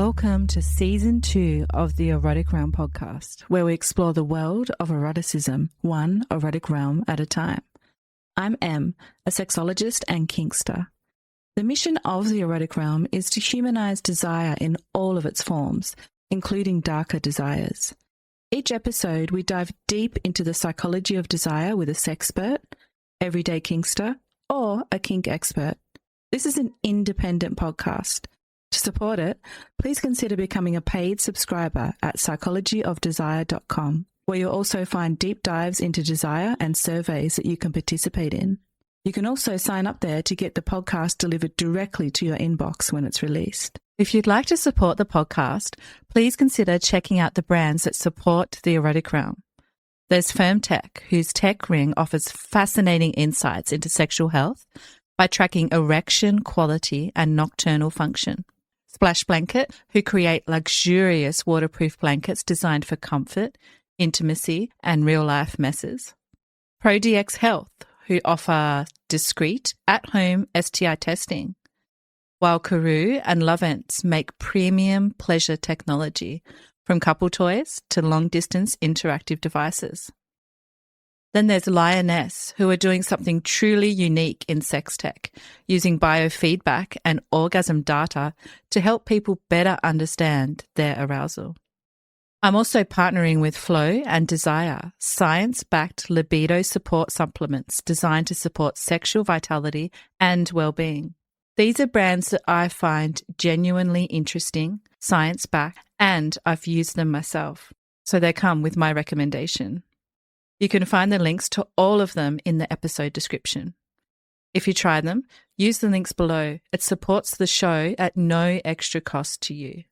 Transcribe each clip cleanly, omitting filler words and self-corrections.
Welcome to Season 2 of the Erotic Realm podcast, where we explore the world of eroticism, one erotic realm at a time. I'm Em, a sexologist and kinkster. The mission of the Erotic Realm is to humanize desire in all of its forms, including darker desires. Each episode, we dive deep into the psychology of desire with a sexpert, everyday kinkster, or a kink expert. This is an independent podcast. To support it, please consider becoming a paid subscriber at psychologyofdesire.com, where you'll also find deep dives into desire and surveys that you can participate in. You can also sign up there to get the podcast delivered directly to your inbox when it's released. If you'd like to support the podcast, please consider checking out the brands that support the Erotic Realm. There's Firm Tech, whose tech ring offers fascinating insights into sexual health by tracking erection quality and nocturnal function. Splash Blanket, who create luxurious waterproof blankets designed for comfort, intimacy, and real-life messes. ProDX Health, who offer discreet, at-home STI testing. While Karoo and Lovents make premium pleasure technology, from couple toys to long-distance interactive devices. Then there's Lioness, who are doing something truly unique in sex tech, using biofeedback and orgasm data to help people better understand their arousal. I'm also partnering with Flow and Desire, science-backed libido support supplements designed to support sexual vitality and well-being. These are brands that I find genuinely interesting, science-backed, and I've used them myself. So they come with my recommendation. You can find the links to all of them in the episode description. If you try them, use the links below. It supports the show at no extra cost to you.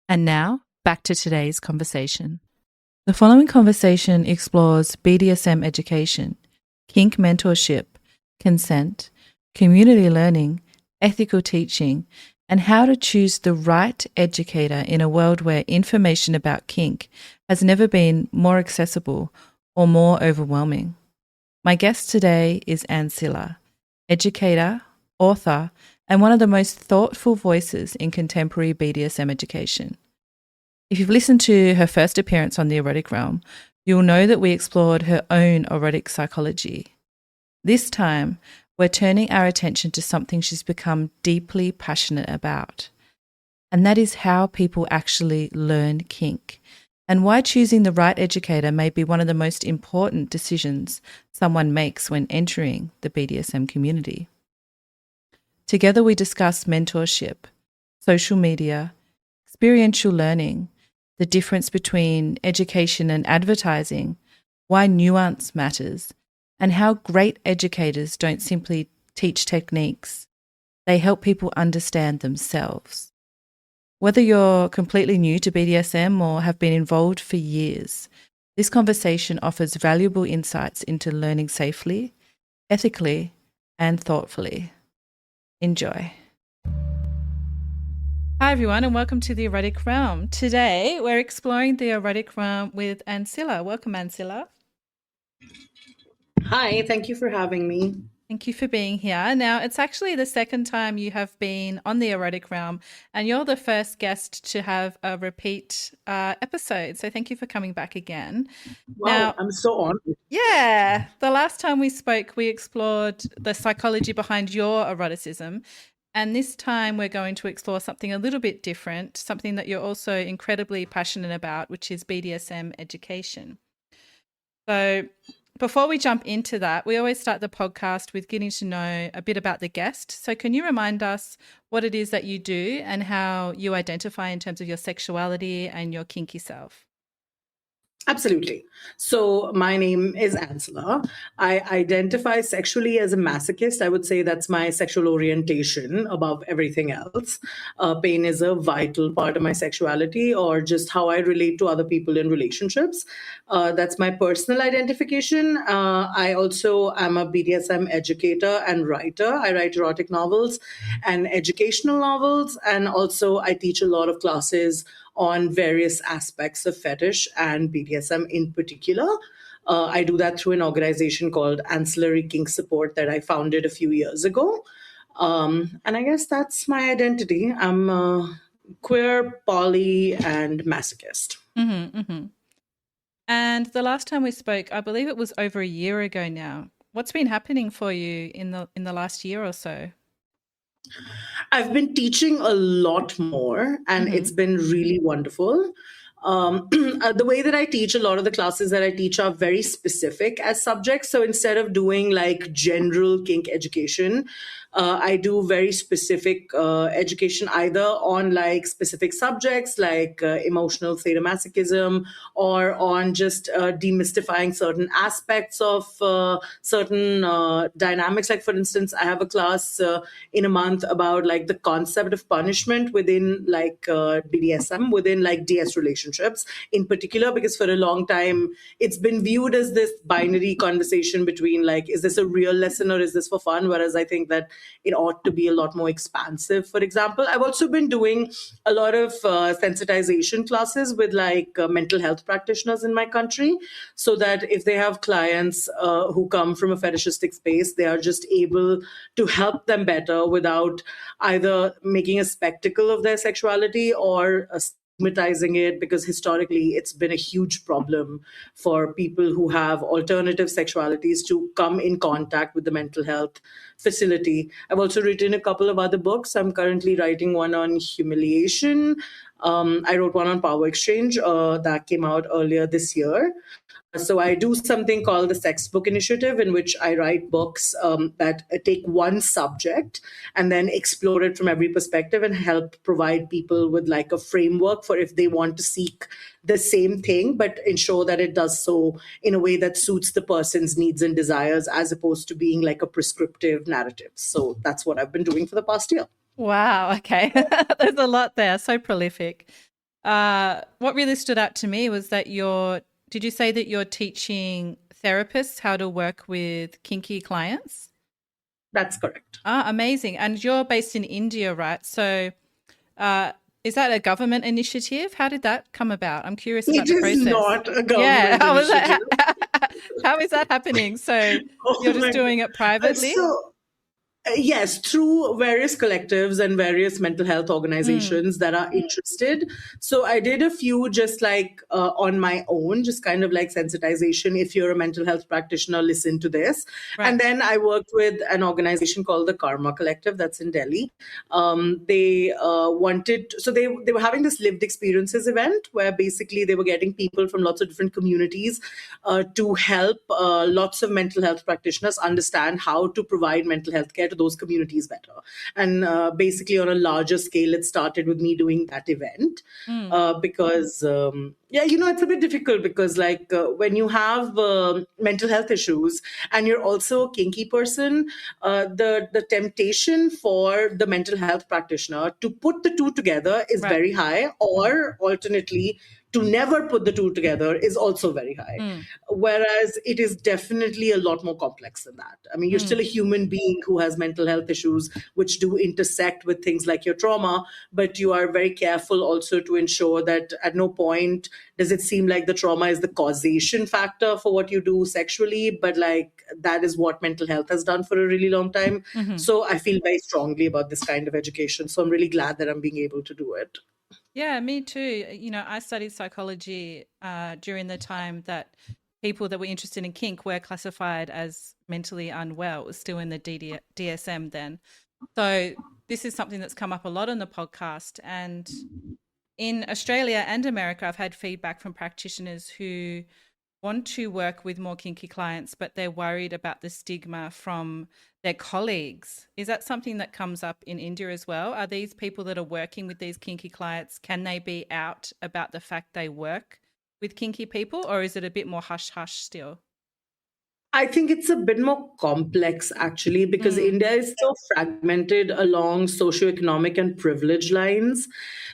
And now, back to today's conversation. The following conversation explores BDSM education, kink mentorship, consent, community learning, ethical teaching, and how to choose the right educator in a world where information about kink has never been more accessible or more overwhelming. My guest today is AncillaL, educator, author, and one of the most thoughtful voices in contemporary BDSM education. If you've listened to her first appearance on the Erotic Realm, you'll know that we explored her own erotic psychology. This time, we're turning our attention to something she's become deeply passionate about, and that is how people actually learn kink, and why choosing the right educator may be one of the most important decisions someone makes when entering the BDSM community. Together we discuss mentorship, social media, experiential learning, the difference between education and advertising, why nuance matters, and how great educators don't simply teach techniques, they help people understand themselves. Whether you're completely new to BDSM or have been involved for years, this conversation offers valuable insights into learning safely, ethically, and thoughtfully. Enjoy. Hi everyone, and welcome to the Erotic Realm. Today we're exploring the Erotic Realm with AncillaL. Welcome, AncillaL. Hi, thank you for having me. Thank you for being here. Now, it's actually the second time you have been on the Erotic Realm, and you're the first guest to have a repeat episode. So thank you for coming back again. Wow, now, I'm so honored. Yeah. The last time we spoke, we explored the psychology behind your eroticism. And this time we're going to explore something a little bit different, something that you're also incredibly passionate about, which is BDSM education. So before we jump into that, we always start the podcast with getting to know a bit about the guest. So can you remind us what it is that you do and how you identify in terms of your sexuality and your kinky self? Absolutely. So my name is AncillaL. I identify sexually as a masochist. I would say that's my sexual orientation above everything else. Pain is a vital part of my sexuality, or just how I relate to other people in relationships. That's my personal identification. I also am a BDSM educator and writer. I write erotic novels and educational novels, and also I teach a lot of classes on various aspects of fetish and BDSM in particular. I do that through an organization called Ancillary Kink Support that I founded a few years ago. And I guess that's my identity. I'm queer, poly, and masochist. Mm-hmm, mm-hmm. And the last time we spoke, I believe it was over a year ago now. What's been happening for you in the last year or so? I've been teaching a lot more, and it's been really wonderful. The way that I teach, a lot of the classes that I teach are very specific as subjects. So instead of doing like general kink education, I do very specific education either on like specific subjects like emotional sadomasochism, or on just demystifying certain aspects of certain dynamics. Like, for instance, I have a class in a month about like the concept of punishment within like BDSM, within like DS relationships in particular, because for a long time it's been viewed as this binary conversation between like, is this a real lesson or is this for fun? Whereas I think that it ought to be a lot more expansive. For example, I've also been doing a lot of sensitization classes with like mental health practitioners in my country, so that if they have clients who come from a fetishistic space, they are just able to help them better without either making a spectacle of their sexuality or stigmatizing it, because historically it's been a huge problem for people who have alternative sexualities to come in contact with the mental health facility. I've also written a couple of other books. I'm currently writing one on humiliation. I wrote one on power exchange that came out earlier this year. So I do something called the Sex Book Initiative, in which I write books that take one subject and then explore it from every perspective and help provide people with like a framework for if they want to seek the same thing, but ensure that it does so in a way that suits the person's needs and desires, as opposed to being like a prescriptive narrative. So that's what I've been doing for the past year. Wow. Okay. There's a lot there. So prolific. What really stood out to me was that did you say that you're teaching therapists how to work with kinky clients? That's correct. Amazing. And you're based in India, right? So is that a government initiative? How did that come about? I'm curious about the process. It is not a government initiative. How is that happening? So you're just doing it privately? Yes, through various collectives and various mental health organizations that are interested. So I did a few just like on my own, just kind of like sensitization. If you're a mental health practitioner, listen to this. Right. And then I worked with an organization called the Karma Collective that's in Delhi. They were having this lived experiences event where basically they were getting people from lots of different communities to help lots of mental health practitioners understand how to provide mental health care to those communities better. And basically on a larger scale, it started with me doing that event because it's a bit difficult because like when you have mental health issues and you're also a kinky person, the temptation for the mental health practitioner to put the two together is very high, or alternately to never put the two together is also very high. Whereas it is definitely a lot more complex than that. I mean, you're still a human being who has mental health issues, which do intersect with things like your trauma, but you are very careful also to ensure that at no point does it seem like the trauma is the causation factor for what you do sexually, but like that is what mental health has done for a really long time. So I feel very strongly about this kind of education. So I'm really glad that I'm being able to do it. Yeah, me too. You know, I studied psychology during the time that people that were interested in kink were classified as mentally unwell. It was still in the DSM then. So this is something that's come up a lot on the podcast. And in Australia and America, I've had feedback from practitioners who want to work with more kinky clients, but they're worried about the stigma from their colleagues. Is that something that comes up in India as well? Are these people that are working with these kinky clients, can they be out about the fact they work with kinky people, or is it a bit more hush-hush still? I think it's a bit more complex, actually, because India is so fragmented along socioeconomic and privilege lines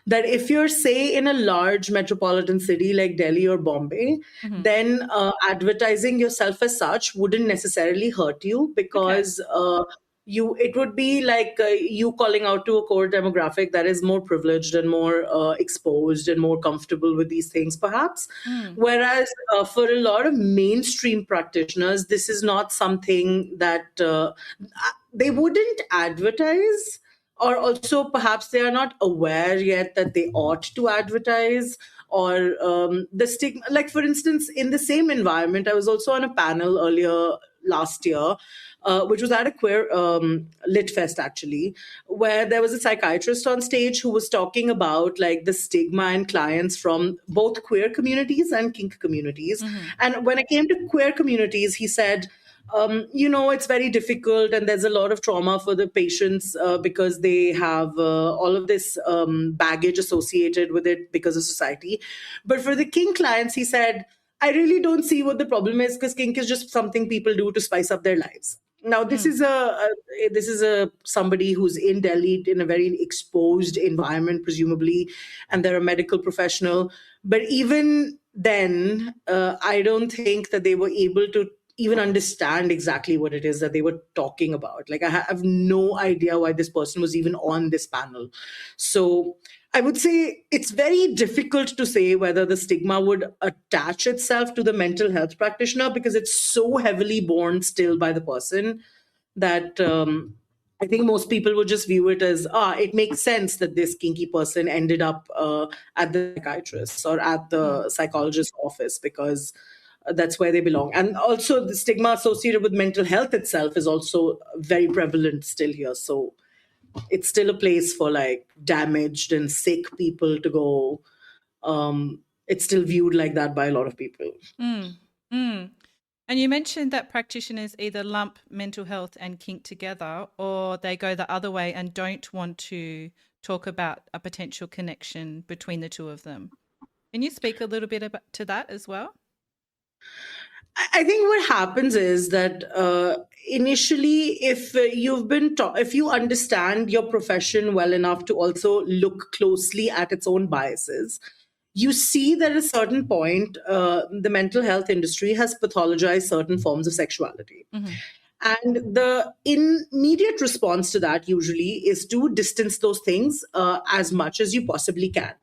that if you're, say, in a large metropolitan city like Delhi or Bombay, then advertising yourself as such wouldn't necessarily hurt you because it would be like you calling out to a core demographic that is more privileged and more exposed and more comfortable with these things, perhaps. Whereas for a lot of mainstream practitioners, this is not something that they wouldn't advertise or also perhaps they are not aware yet that they ought to advertise, or the stigma. Like, for instance, in the same environment, I was also on a panel earlier last year, which was at a queer lit fest, actually, where there was a psychiatrist on stage who was talking about like the stigma and clients from both queer communities and kink communities. And when it came to queer communities, he said, it's very difficult and there's a lot of trauma for the patients because they have all of this baggage associated with it because of society. But for the kink clients, he said, I really don't see what the problem is, because kink is just something people do to spice up their lives. Now, this is a somebody who's in Delhi in a very exposed environment, presumably, and they're a medical professional. But even then, I don't think that they were able to even understand exactly what it is that they were talking about. Like, I have no idea why this person was even on this panel. So I would say it's very difficult to say whether the stigma would attach itself to the mental health practitioner, because it's so heavily borne still by the person that I think most people would just view it as, it makes sense that this kinky person ended up at the psychiatrist or at the psychologist's office, because that's where they belong. And also the stigma associated with mental health itself is also very prevalent still here. So it's still a place for like damaged and sick people to go. It's still viewed like that by a lot of people. And you mentioned that practitioners either lump mental health and kink together, or they go the other way and don't want to talk about a potential connection between the two of them. Can you speak a little bit to that as well? I think what happens is that initially, if if you understand your profession well enough to also look closely at its own biases, you see that at a certain point, the mental health industry has pathologized certain forms of sexuality. And the immediate response to that usually is to distance those things as much as you possibly can.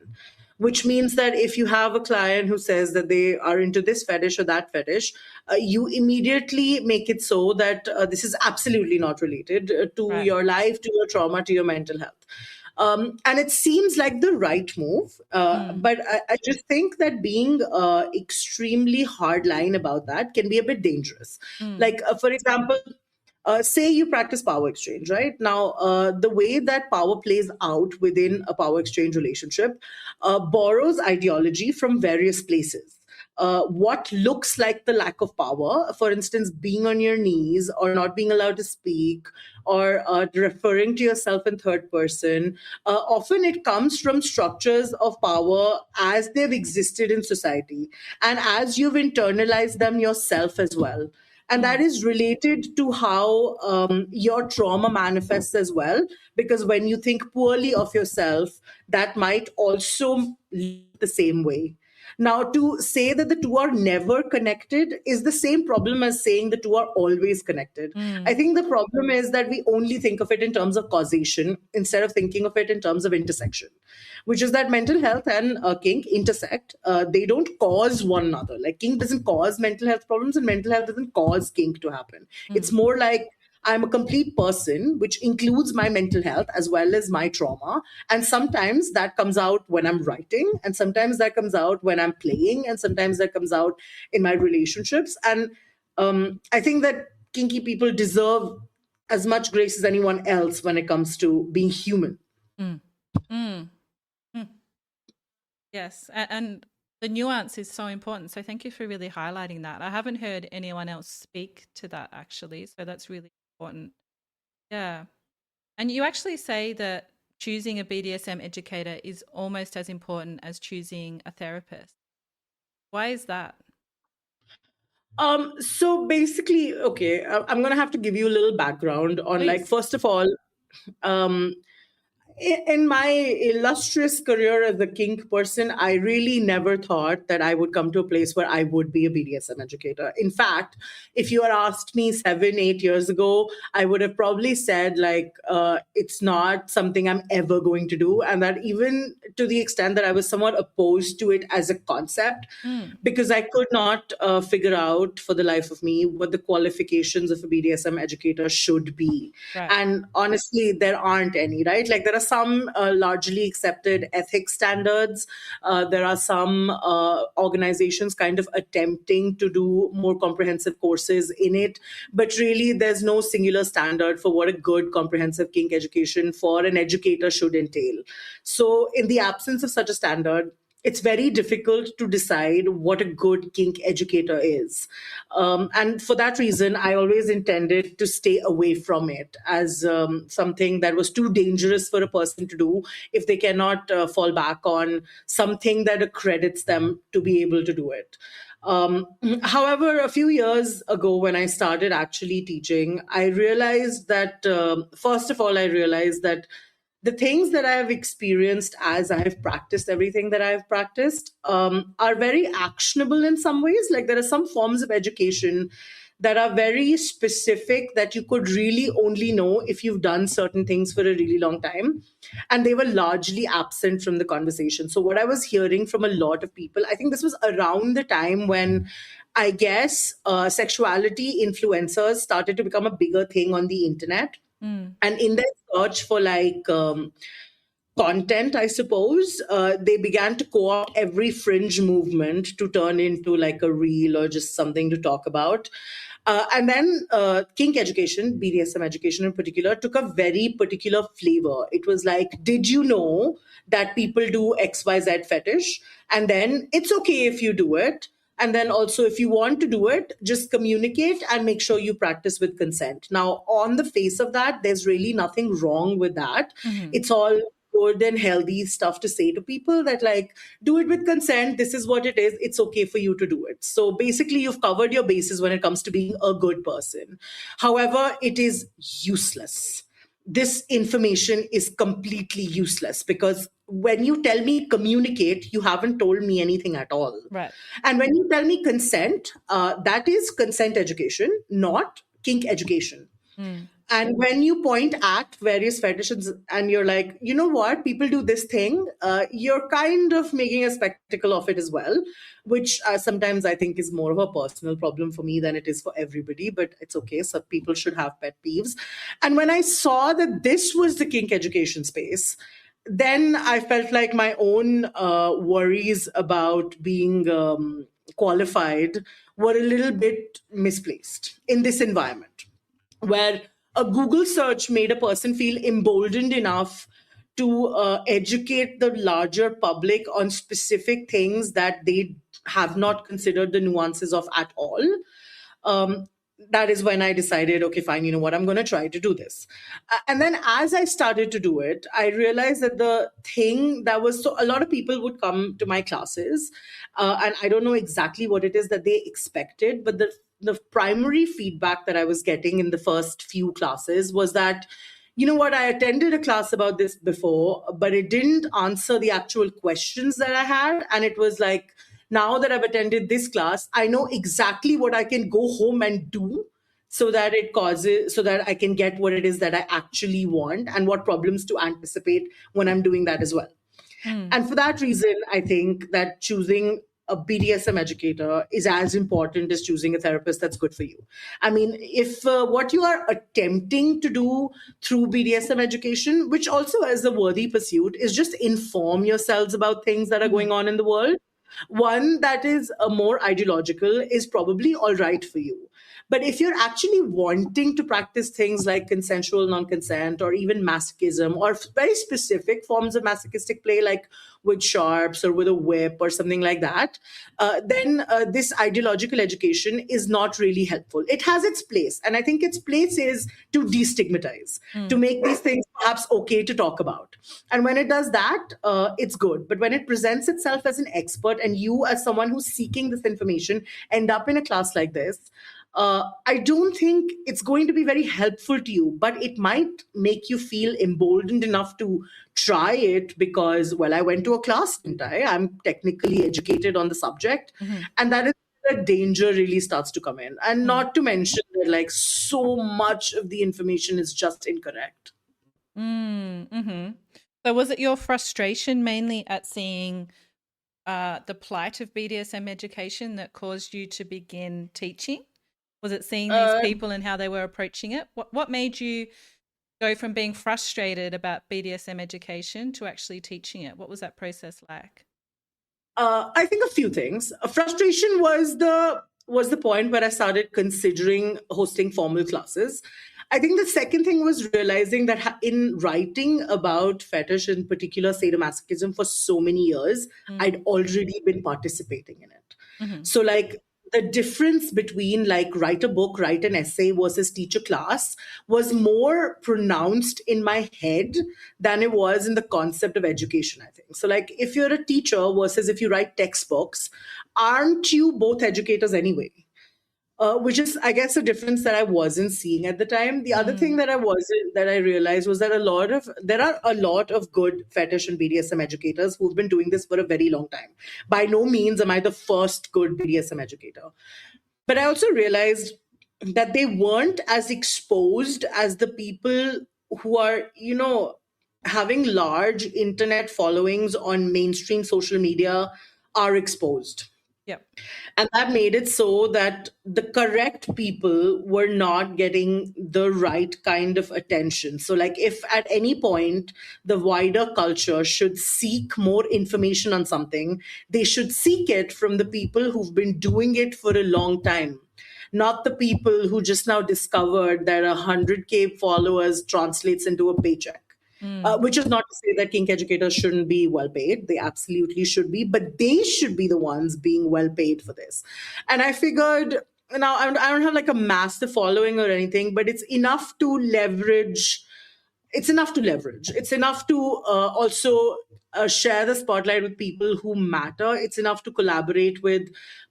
Which means that if you have a client who says that they are into this fetish or that fetish, you immediately make it so that this is absolutely not related to your life, to your trauma, to your mental health. And it seems like the right move. But I just think that being extremely hardline about that can be a bit dangerous. Like, for example, say you practice power exchange, right? Now, the way that power plays out within a power exchange relationship borrows ideology from various places. What looks like the lack of power, for instance, being on your knees or not being allowed to speak, or referring to yourself in third person, often it comes from structures of power as they've existed in society and as you've internalized them yourself as well. And that is related to how your trauma manifests as well. Because when you think poorly of yourself, that might also lead the same way. Now, to say that the two are never connected is the same problem as saying the two are always connected. I think the problem is that we only think of it in terms of causation instead of thinking of it in terms of intersection, which is that mental health and kink intersect. They don't cause one another. Like, kink doesn't cause mental health problems and mental health doesn't cause kink to happen. It's more like I'm a complete person, which includes my mental health as well as my trauma. And sometimes that comes out when I'm writing, and sometimes that comes out when I'm playing, and sometimes that comes out in my relationships. And I think that kinky people deserve as much grace as anyone else when it comes to being human. Yes, and the nuance is so important. So thank you for really highlighting that. I haven't heard anyone else speak to that, actually. So that's really important. Yeah. And you actually say that choosing a BDSM educator is almost as important as choosing a therapist. Why is that? So basically, I'm going to have to give you a little background on, Please. like, first of all, In my illustrious career as a kink person, I really never thought that I would come to a place where I would be a BDSM educator. In fact, if you had asked me 7, 8 years ago, I would have probably said, like, it's not something I'm ever going to do. And that even to the extent that I was somewhat opposed to it as a concept, because I could not figure out for the life of me what the qualifications of a BDSM educator should be. Right. And honestly, there aren't any, right? Like there are some largely accepted ethics standards. There are some organizations kind of attempting to do more comprehensive courses in it. But really, there's no singular standard for what a good comprehensive kink education for an educator should entail. So in the absence of such a standard, it's very difficult to decide what a good kink educator is. And for that reason, I always intended to stay away from it as something that was too dangerous for a person to do if they cannot fall back on something that accredits them to be able to do it. However, a few years ago, when I started actually teaching, I realized that, first of all, the things that I have experienced as I have practiced everything that I've practiced are very actionable in some ways. Like there are some forms of education that are very specific that you could really only know if you've done certain things for a really long time. And they were largely absent from the conversation. So what I was hearing from a lot of people, I think this was around the time when I guess sexuality influencers started to become a bigger thing on the internet. And in their search for like content, I suppose, they began to co-opt every fringe movement to turn into like a reel or just something to talk about. And then kink education, BDSM education in particular, took a very particular flavor. It was like, did you know that people do XYZ fetish? And then it's okay if you do it. And then also, if you want to do it, just communicate and make sure you practice with consent. Now, on the face of that, there's really nothing wrong with that. It's all good and healthy stuff to say to people that, like, do it with consent. This is what it is. It's okay for you to do it. So basically, you've covered your bases when it comes to being a good person. However, it is useless. This information is completely useless because when you tell me communicate, you haven't told me anything at all. Right. And when you tell me consent, that is consent education, not kink education. And when you point at various fetishes and you're like, you know what, people do this thing, you're kind of making a spectacle of it as well, which sometimes I think is more of a personal problem for me than it is for everybody, but it's okay. So people should have pet peeves. And when I saw that this was the kink education space, then I felt like my own worries about being qualified were a little bit misplaced in this environment, where a Google search made a person feel emboldened enough to educate the larger public on specific things that they have not considered the nuances of at all. That is when I decided, okay, fine, you know what, I'm going to try to do this. And then as I started to do it, I realized that the thing that was, so a lot of people would come to my classes, and I don't know exactly what it is that they expected, but the primary feedback that I was getting in the first few classes was that, you know what, I attended a class about this before, but it didn't answer the actual questions that I had. And it was like, now that I've attended this class, I know exactly what I can go home and do so that I can get what it is that I actually want and what problems to anticipate when I'm doing that as well. And for that reason, I think that choosing a BDSM educator is as important as choosing a therapist that's good for you. I mean, if what you are attempting to do through BDSM education, which also is a worthy pursuit, is just inform yourselves about things that are going on in the world, one that is more ideological is probably all right for you. But if you're actually wanting to practice things like consensual non-consent or even masochism or very specific forms of masochistic play, like with sharps or with a whip or something like that, then this ideological education is not really helpful. It has its place. And I think its place is to destigmatize, to make these things perhaps okay to talk about. And when it does that, it's good. But when it presents itself as an expert and you as someone who's seeking this information end up in a class like this, I don't think it's going to be very helpful to you, but it might make you feel emboldened enough to try it because, well, I went to a class, didn't I? I'm technically educated on the subject. And that is where danger really starts to come in. And not to mention that, like, so much of the information is just incorrect. So was it your frustration mainly at seeing the plight of BDSM education that caused you to begin teaching? Was it seeing these people and how they were approaching it? What made you go from being frustrated about BDSM education to actually teaching it? What was that process like? I think a few things. Frustration was the point where I started considering hosting formal classes. I think the second thing was realizing that in writing about fetish, in particular sadomasochism, for so many years, I'd already been participating in it. So, like, the difference between, like, write a book, write an essay versus teach a class was more pronounced in my head than it was in the concept of education, I think. So, like, if you're a teacher versus if you write textbooks, aren't you both educators anyway? Which is, I guess, a difference that I wasn't seeing at the time. The other thing that I realized was that there are a lot of good fetish and BDSM educators who've been doing this for a very long time. By no means am I the first good BDSM educator. But I also realized that they weren't as exposed as the people who are, having large internet followings on mainstream social media are exposed. Yep. And that made it so that the correct people were not getting the right kind of attention. So, like, if at any point the wider culture should seek more information on something, they should seek it from the people who've been doing it for a long time, not the people who just now discovered that 100K followers translates into a paycheck. Which is not to say that kink educators shouldn't be well paid. They absolutely should be, but they should be the ones being well paid for this. And I figured, now I don't have like a massive following or anything, but it's enough to leverage. It's enough to also share the spotlight with people who matter. It's enough to collaborate with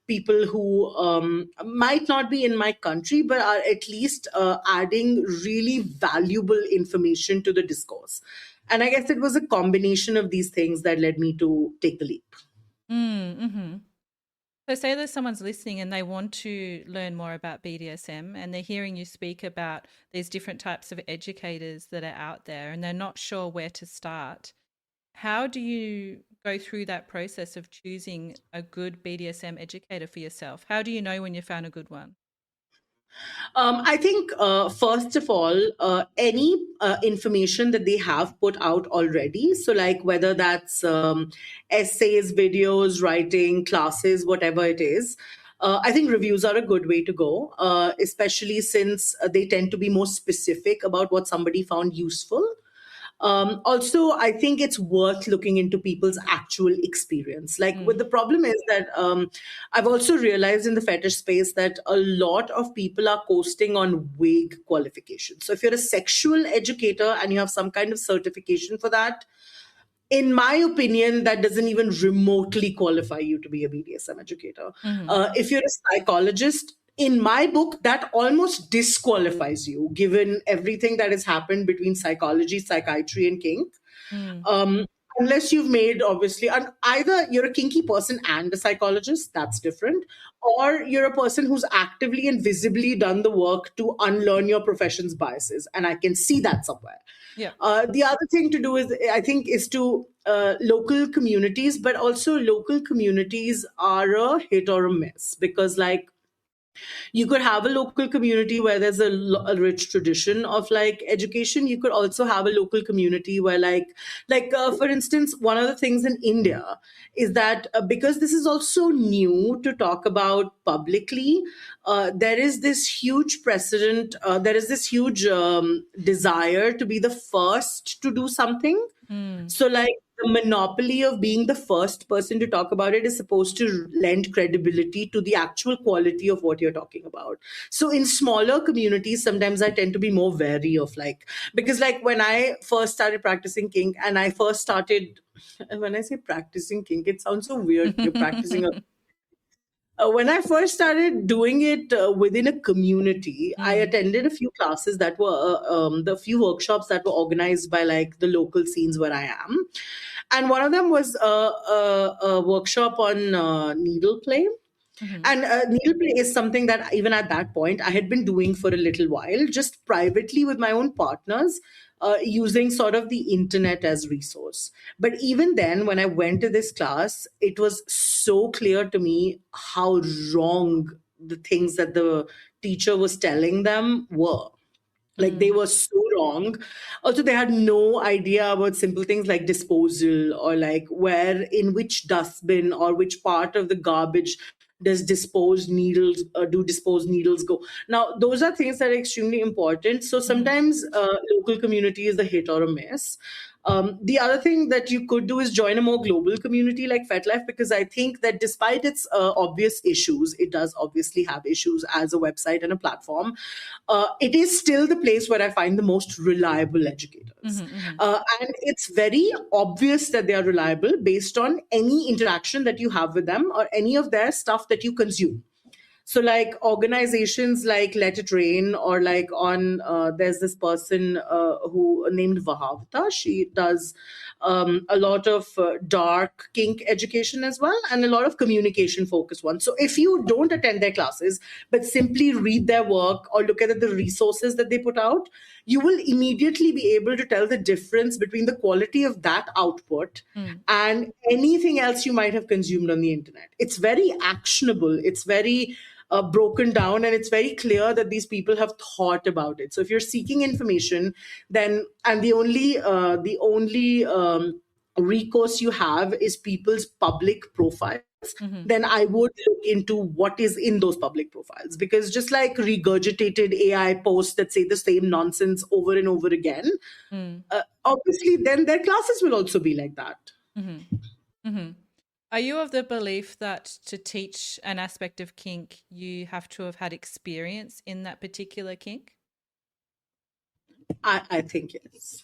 people who might not be in my country, but are at least adding really valuable information to the discourse. And I guess it was a combination of these things that led me to take the leap. So say that someone's listening and they want to learn more about BDSM and they're hearing you speak about these different types of educators that are out there and they're not sure where to start. How do you go through that process of choosing a good BDSM educator for yourself? How do you know when you found a good one? I think, first of all, any information that they have put out already, so like whether that's essays, videos, writing, classes, whatever it is, I think reviews are a good way to go, especially since they tend to be more specific about what somebody found useful. Also, I think it's worth looking into people's actual experience. Like, with the problem is that I've also realized in the fetish space that a lot of people are posting on vague qualifications. So if you're a sexual educator and you have some kind of certification for that, in my opinion, that doesn't even remotely qualify you to be a BDSM educator. If you're a psychologist, in my book, that almost disqualifies you, given everything that has happened between psychology, psychiatry, and kink. Unless you've made, obviously, either you're a kinky person and a psychologist, that's different, or you're a person who's actively and visibly done the work to unlearn your profession's biases. And I can see that somewhere. Yeah. The other thing to do is to local communities, but also local communities are a hit or a miss because, like, you could have a local community where there's a rich tradition of like education. You could also have a local community where for instance, one of the things in India is that because this is also new to talk about publicly, there is this huge precedent, there is this huge desire to be the first to do something. So, like, the monopoly of being the first person to talk about it is supposed to lend credibility to the actual quality of what you're talking about. So in smaller communities, sometimes I tend to be more wary of because when I first started practicing kink and I first started, when I say practicing kink, it sounds so weird. You're practicing When I first started doing it within a community, I attended a few classes that were the few workshops that were organized by like the local scenes where I am, and one of them was a workshop on needle play. And needle play is something that even at that point I had been doing for a little while, just privately with my own partners, using sort of the internet as resource. But even then, when I went to this class, it was so clear to me how wrong the things that the teacher was telling them were. Like they were so wrong. Also, they had no idea about simple things like disposal, or like where, in which dustbin or which part of the garbage does disposed needles go. Now, those are things that are extremely important. So sometimes local community is a hit or a miss. The other thing that you could do is join a more global community like FetLife, because I think that despite its obvious issues, it does obviously have issues as a website and a platform. It is still the place where I find the most reliable educators. And it's very obvious that they are reliable based on any interaction that you have with them or any of their stuff that you consume. So like organizations like Let It Rain, or like on there's this person who named Vahavta. She does a lot of dark kink education as well, and a lot of communication focused ones. So if you don't attend their classes but simply read their work or look at the resources that they put out, you will immediately be able to tell the difference between the quality of that output and anything else you might have consumed on the internet. It's very actionable. It's very broken down, and it's very clear that these people have thought about it. So if you're seeking information, then and the only recourse you have is people's public profiles, then I would look into what is in those public profiles, because just like regurgitated AI posts that say the same nonsense over and over again, obviously then their classes will also be like that. Are you of the belief that to teach an aspect of kink, you have to have had experience in that particular kink? I think yes.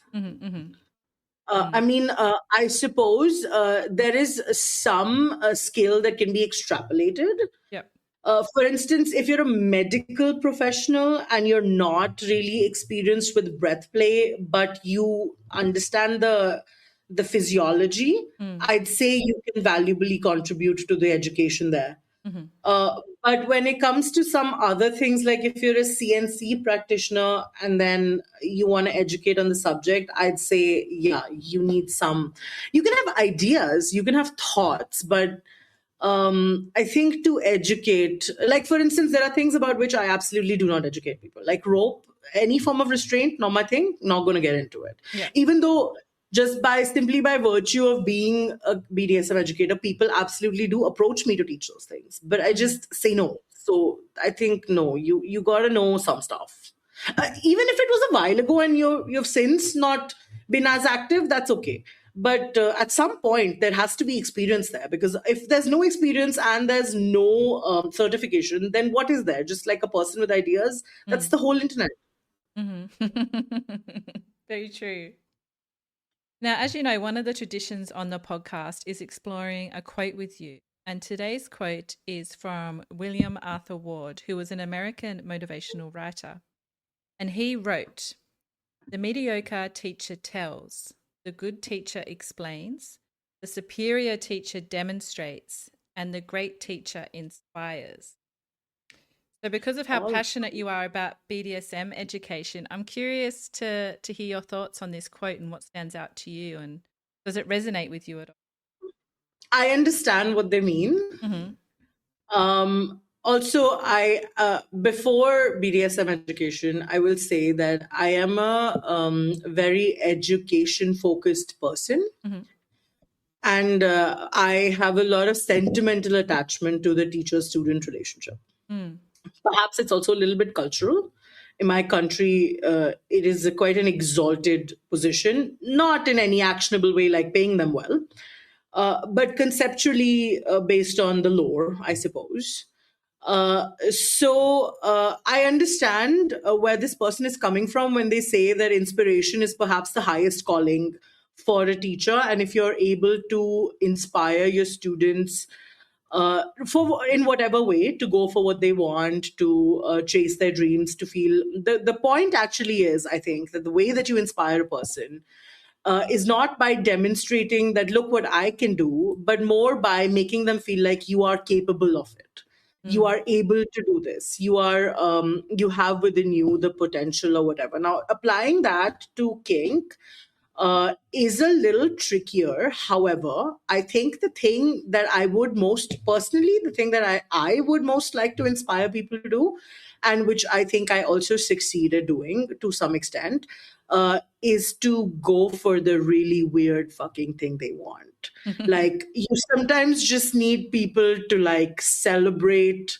I mean, I suppose there is some skill that can be extrapolated. Yep. For instance, if you're a medical professional and you're not really experienced with breath play, but you understand the physiology, I'd say you can valuably contribute to the education there. But when it comes to some other things, like if you're a CNC practitioner and then you want to educate on the subject, I'd say, yeah, you need some. You can have ideas, you can have thoughts, but I think to educate, like for instance, there are things about which I absolutely do not educate people, like rope, any form of restraint, not my thing, not going to get into it. Yeah. Even though just simply by virtue of being a BDSM educator, people absolutely do approach me to teach those things, but I just say no. So I think no, you got to know some stuff. Even if it was a while ago and you've since not been as active, that's okay. But at some point, there has to be experience there, because if there's no experience and there's no certification, then what is there? Just like a person with ideas. That's the whole internet. Very true. Now, as you know, one of the traditions on the podcast is exploring a quote with you. And today's quote is from William Arthur Ward, who was an American motivational writer. And he wrote, "The mediocre teacher tells, the good teacher explains, the superior teacher demonstrates, and the great teacher inspires." So because of how passionate you are about BDSM education, I'm curious to hear your thoughts on this quote and what stands out to you, and does it resonate with you at all? I understand what they mean. Also, I before BDSM education, I will say that I am a very education-focused person. And I have a lot of sentimental attachment to the teacher-student relationship. Perhaps it's also a little bit cultural. In my country, it is quite an exalted position, not in any actionable way like paying them well, but conceptually based on the lore, I suppose. So I understand where this person is coming from when they say that inspiration is perhaps the highest calling for a teacher. And if you're able to inspire your students for in whatever way, to go for what they want, to chase their dreams, to feel. The point actually is, I think, that the way that you inspire a person is not by demonstrating that, look what I can do, but more by making them feel like you are capable of it. You are able to do this. You have within you the potential or whatever. Now, applying that to kink is a little trickier. However, I think the thing that I would most personally, the thing that I would most like to inspire people to do, and which I think I also succeeded doing to some extent, is to go for the really weird fucking thing they want. Like, you sometimes just need people to like celebrate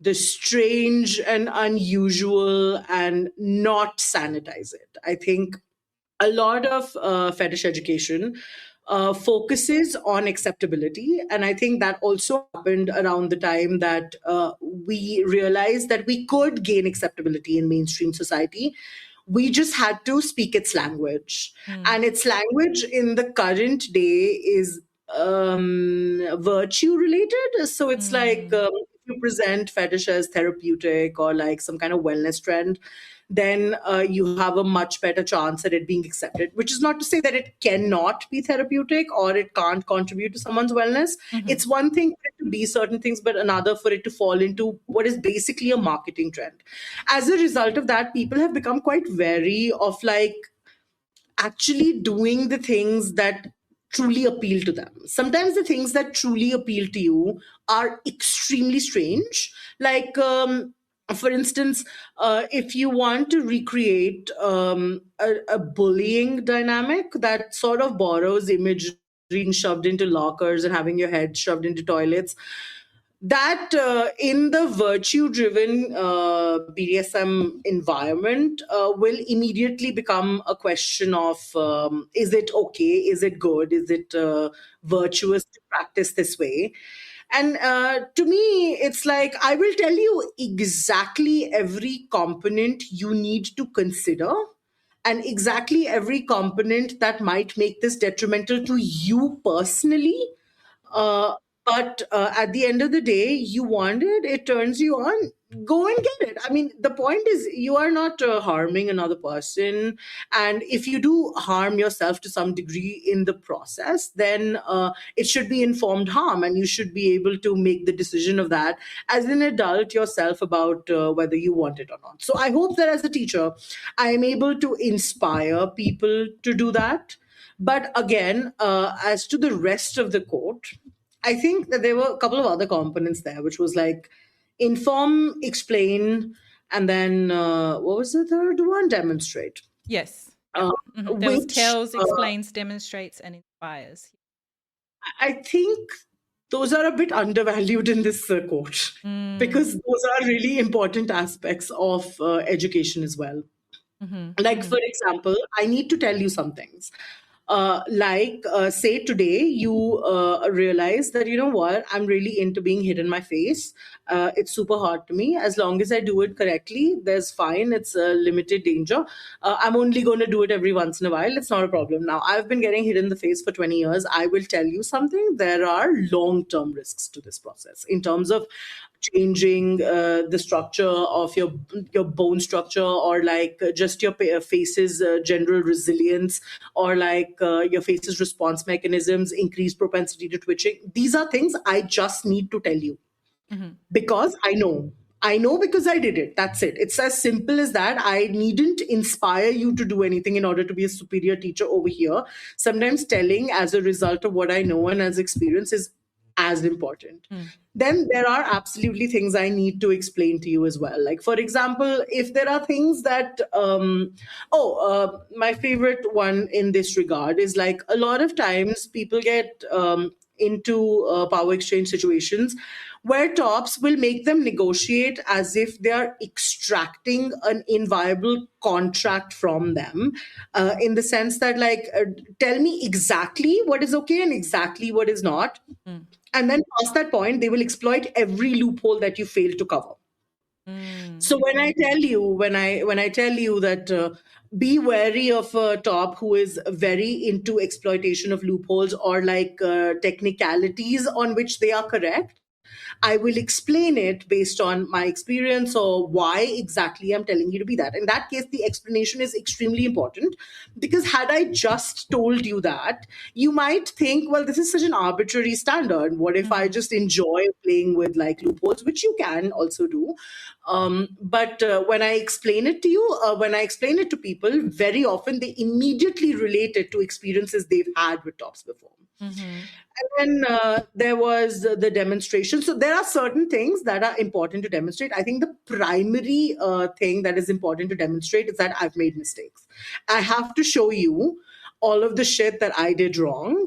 the strange and unusual and not sanitize it. I think a lot of fetish education focuses on acceptability. And I think that also happened around the time that we realized that we could gain acceptability in mainstream society. We just had to speak its language. And its language in the current day is virtue related. So it's like if you present fetish as therapeutic or like some kind of wellness trend, then you have a much better chance at it being accepted, which is not to say that it cannot be therapeutic or it can't contribute to someone's wellness. It's one thing for it to be certain things, but another for it to fall into what is basically a marketing trend. As a result of that, people have become quite wary of like actually doing the things that truly appeal to them. Sometimes the things that truly appeal to you are extremely strange. Like, for instance, if you want to recreate a bullying dynamic that sort of borrows imagery being shoved into lockers and having your head shoved into toilets, that in the virtue-driven BDSM environment will immediately become a question of, is it okay? Is it good? Is it virtuous to practice this way? And to me, it's like, I will tell you exactly every component you need to consider and exactly every component that might make this detrimental to you personally. But at the end of the day, you want it, it turns you on, go and get it. I mean, the point is, you are not harming another person. And if you do harm yourself to some degree in the process, then it should be informed harm. And you should be able to make the decision of that as an adult yourself about whether you want it or not. So I hope that as a teacher, I am able to inspire people to do that. But again, as to the rest of the court, I think that there were a couple of other components there, which was like inform, explain, and then what was the third one? Demonstrate. Yes. There was Which tells, explains, demonstrates, and inspires. I think those are a bit undervalued in this court because those are really important aspects of education as well. Like, for example, I need to tell you some things. Say today you realize that, you know what, I'm really into being hit in my face. It's super hard to me. As long as I do it correctly, there's fine. It's a limited danger. I'm only going to do it every once in a while. It's not a problem. Now, I've been getting hit in the face for 20 years. I will tell you something. There are long-term risks to this process in terms of changing the structure of your bone structure, or like just your face's general resilience, or like your face's response mechanisms, increased propensity to twitching. These are things I just need to tell you because I know because I did it. That's it. It's as simple as that. I needn't inspire you to do anything in order to be a superior teacher over here. Sometimes telling as a result of what I know and as experience is as important. Then there are absolutely things I need to explain to you as well. Like, for example, if there are things that, my favorite one in this regard is like, a lot of times people get into power exchange situations where tops will make them negotiate as if they are extracting an inviolable contract from them, in the sense that, like, tell me exactly what is okay and exactly what is not. And then past that point, they will exploit every loophole that you fail to cover. So when I tell you that be wary of a top who is very into exploitation of loopholes or like technicalities on which they are correct, I will explain it based on my experience or why exactly I'm telling you to be that. In that case, the explanation is extremely important, because had I just told you that, you might think, well, this is such an arbitrary standard. What if I just enjoy playing with like loopholes, which you can also do. But when I explain it to you, when I explain it to people, very often they immediately relate it to experiences they've had with tops before. And then there was the demonstration. So there are certain things that are important to demonstrate. I think the primary thing that is important to demonstrate is that I've made mistakes. I have to show you all of the shit that I did wrong.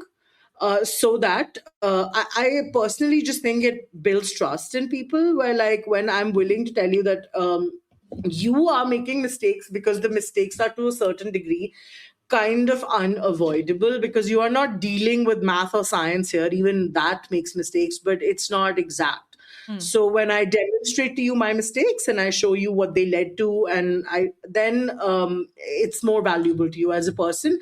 So that I personally just think it builds trust in people, where like when I'm willing to tell you that you are making mistakes, because the mistakes are to a certain degree kind of unavoidable, because you are not dealing with math or science here. Even that makes mistakes, but it's not exact. So when I demonstrate to you my mistakes and I show you what they led to, and then it's more valuable to you as a person,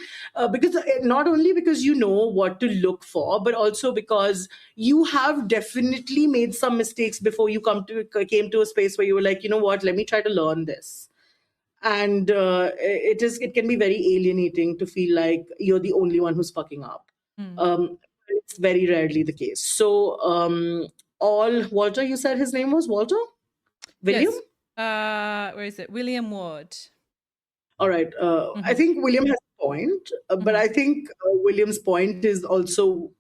because not only because you know what to look for, but also because you have definitely made some mistakes before you came to a space where you were like, you know what, let me try to learn this. And it can be very alienating to feel like you're the only one who's fucking up. It's very rarely the case. So all Walter, you said his name was Walter? William? Yes. Where is it? William Ward. All right. I think William has a point, but I think William's point is also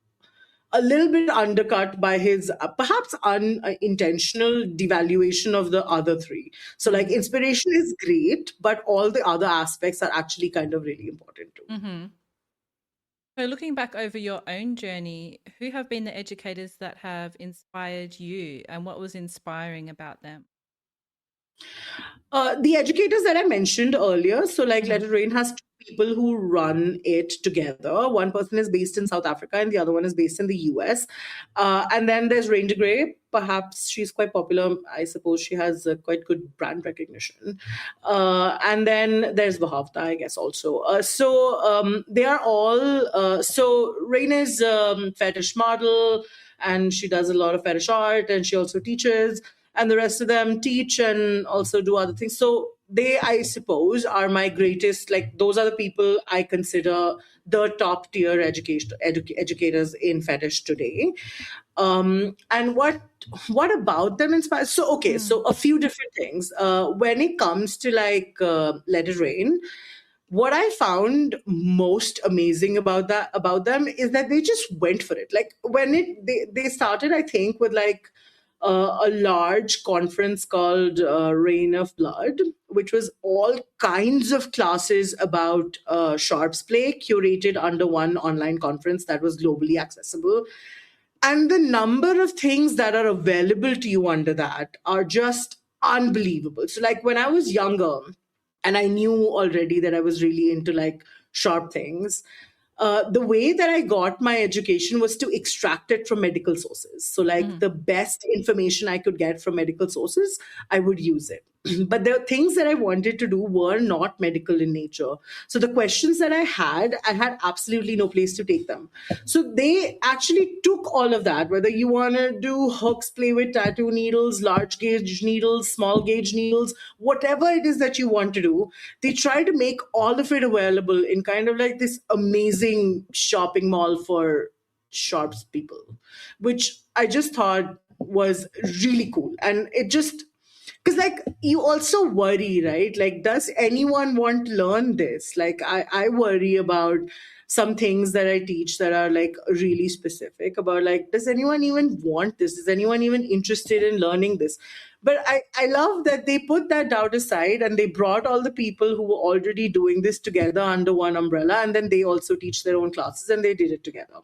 a little bit undercut by his perhaps unintentional devaluation of the other three. So like inspiration is great, but all the other aspects are actually kind of really important too. So looking back over your own journey, who have been the educators that have inspired you, and what was inspiring about them? The educators that I mentioned earlier, so like Let It Rain has two people who run it together. One person is based in South Africa and the other one is based in the US. And then there's Ranger Gray. Perhaps she's quite popular. I suppose she has quite good brand recognition. And then there's Vahavta, I guess, also. So they are all, so Rain is fetish model, and she does a lot of fetish art, and she also teaches, and the rest of them teach and also do other things. So they, I suppose, are my greatest, like those are the people I consider the top tier educators in fetish today. And what about them inspires? So, okay, so a few different things. When it comes to like Let It Rain, what I found most amazing about them is that they just went for it. Like when they started, I think, with like a large conference called Rain of Blood, which was all kinds of classes about sharps play curated under one online conference that was globally accessible. And the number of things that are available to you under that are just unbelievable. So like when I was younger and I knew already that I was really into like sharp things, the way that I got my education was to extract it from medical sources. So, like the best information I could get from medical sources, I would use it. But the things that I wanted to do were not medical in nature. So, the questions that I had absolutely no place to take them. So, they actually took all of that, whether you want to do hooks, play with tattoo needles, large gauge needles, small gauge needles, whatever it is that you want to do, they try to make all of it available in kind of like this amazing shopping mall for sharps people, which I just thought was really cool. And it just, because like you also worry, right? Like, does anyone want to learn this? Like I worry about some things that I teach that are like really specific about like, does anyone even want this? Is anyone even interested in learning this? But I love that they put that doubt aside and they brought all the people who were already doing this together under one umbrella, and then they also teach their own classes and they did it together.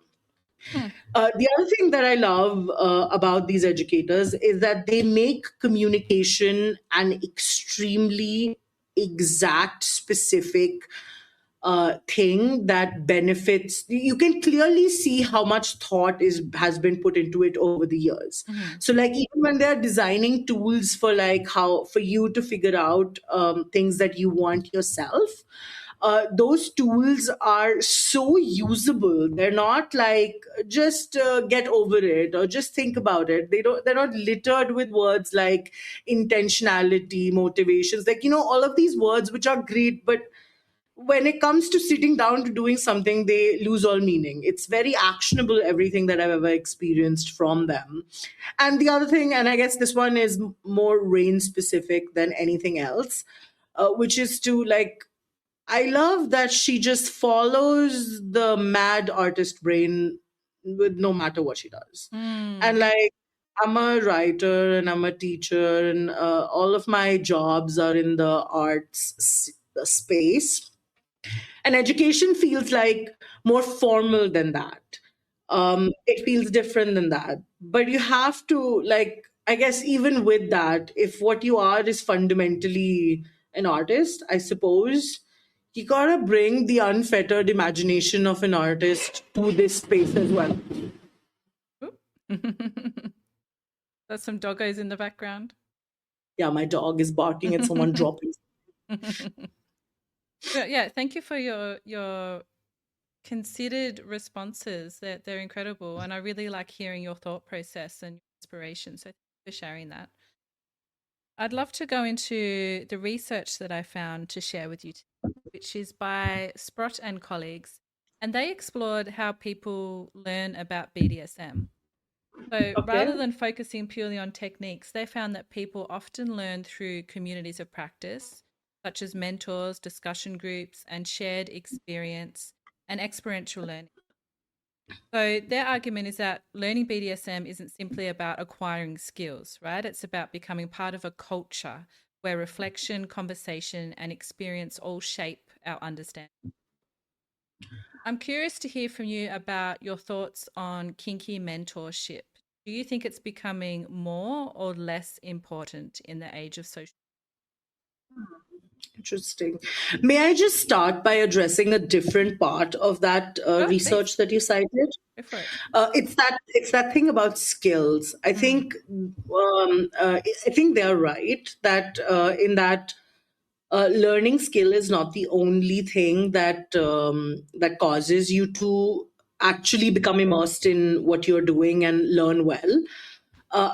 The other thing that I love about these educators is that they make communication an extremely exact, specific thing that benefits. You can clearly see how much thought has been put into it over the years. So like even when they're designing tools for like how for you to figure out things that you want yourself, those tools are so usable. They're not like just get over it or just think about it. They're not littered with words like intentionality, motivations, like, all of these words which are great, but when it comes to sitting down to doing something, they lose all meaning. It's very actionable, everything that I've ever experienced from them. And the other thing, and I guess this one is more Rain specific than anything else, which is to like, I love that she just follows the mad artist brain with no matter what she does. And like, I'm a writer and I'm a teacher, and all of my jobs are in the arts space. And education feels like more formal than that. It feels different than that. But you have to, like, I guess, even with that, if what you are is fundamentally an artist, I suppose you gotta bring the unfettered imagination of an artist to this space as well. There's some doggos in the background. Yeah, my dog is barking at someone dropping. Yeah, thank you for your considered responses. They're incredible, and I really like hearing your thought process and inspiration. So thank you for sharing that. I'd love to go into the research that I found to share with you today, which is by Sprott and colleagues, and they explored how people learn about BDSM. So rather than focusing purely on techniques, they found that people often learn through communities of practice, such as mentors, discussion groups, and shared experience and experiential learning. So their argument is that learning BDSM isn't simply about acquiring skills, right? It's about becoming part of a culture where reflection, conversation, and experience all shape our understanding. I'm curious to hear from you about your thoughts on kinky mentorship. Do you think it's becoming more or less important in the age of social? Interesting. May I just start by addressing a different part of that research please. that you cited? Go for it. It's that thing about skills. I think they're right that in that learning skill is not the only thing that that causes you to actually become immersed in what you're doing and learn well.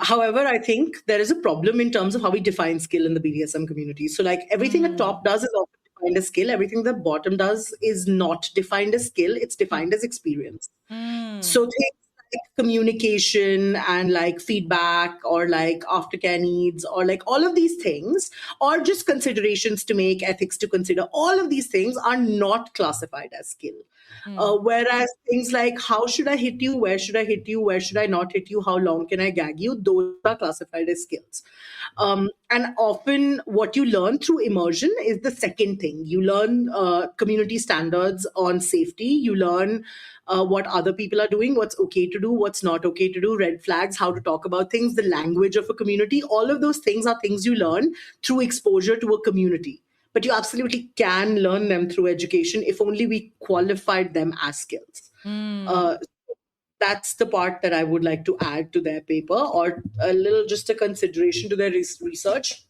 However, I think there is a problem in terms of how we define skill in the BDSM community. So, like, everything the top does is often defined as skill. Everything the bottom does is not defined as skill. It's defined as experience. So things like communication and like feedback or like aftercare needs or like all of these things, or just considerations to make, ethics to consider, all of these things are not classified as skill. Whereas things like how should I hit you, where should I hit you, where should I not hit you, how long can I gag you, those are classified as skills. And often what you learn through immersion is the second thing. You learn community standards on safety. You learn what other people are doing, what's okay to do, what's not okay to do, red flags, how to talk about things, the language of a community. All of those things are things you learn through exposure to a community. But you absolutely can learn them through education if only we qualified them as skills. That's the part that I would like to add to their paper, or a little just a consideration to their research.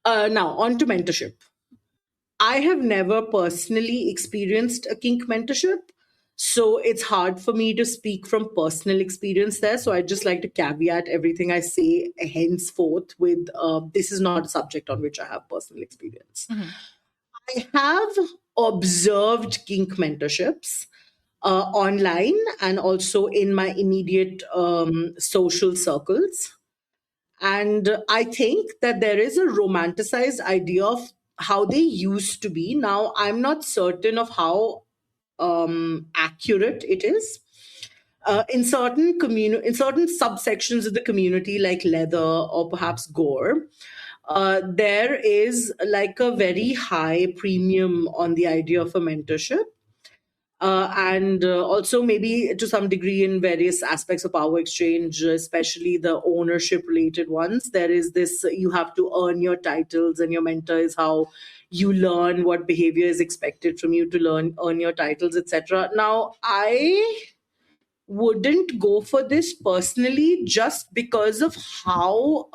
Now, on to mentorship. I have never personally experienced a kink mentorship, so it's hard for me to speak from personal experience there. So I'd just like to caveat everything I say henceforth with this is not a subject on which I have personal experience. I have observed kink mentorships online and also in my immediate social circles. And I think that there is a romanticized idea of how they used to be. Now, I'm not certain of how accurate it is. In certain subsections of the community, like leather or perhaps gore, there is like a very high premium on the idea of a mentorship. And also maybe to some degree in various aspects of power exchange, especially the ownership related ones, there is this, you have to earn your titles and your mentor is how you learn what behavior is expected from you to earn your titles, etc. Now, I wouldn't go for this personally just because of how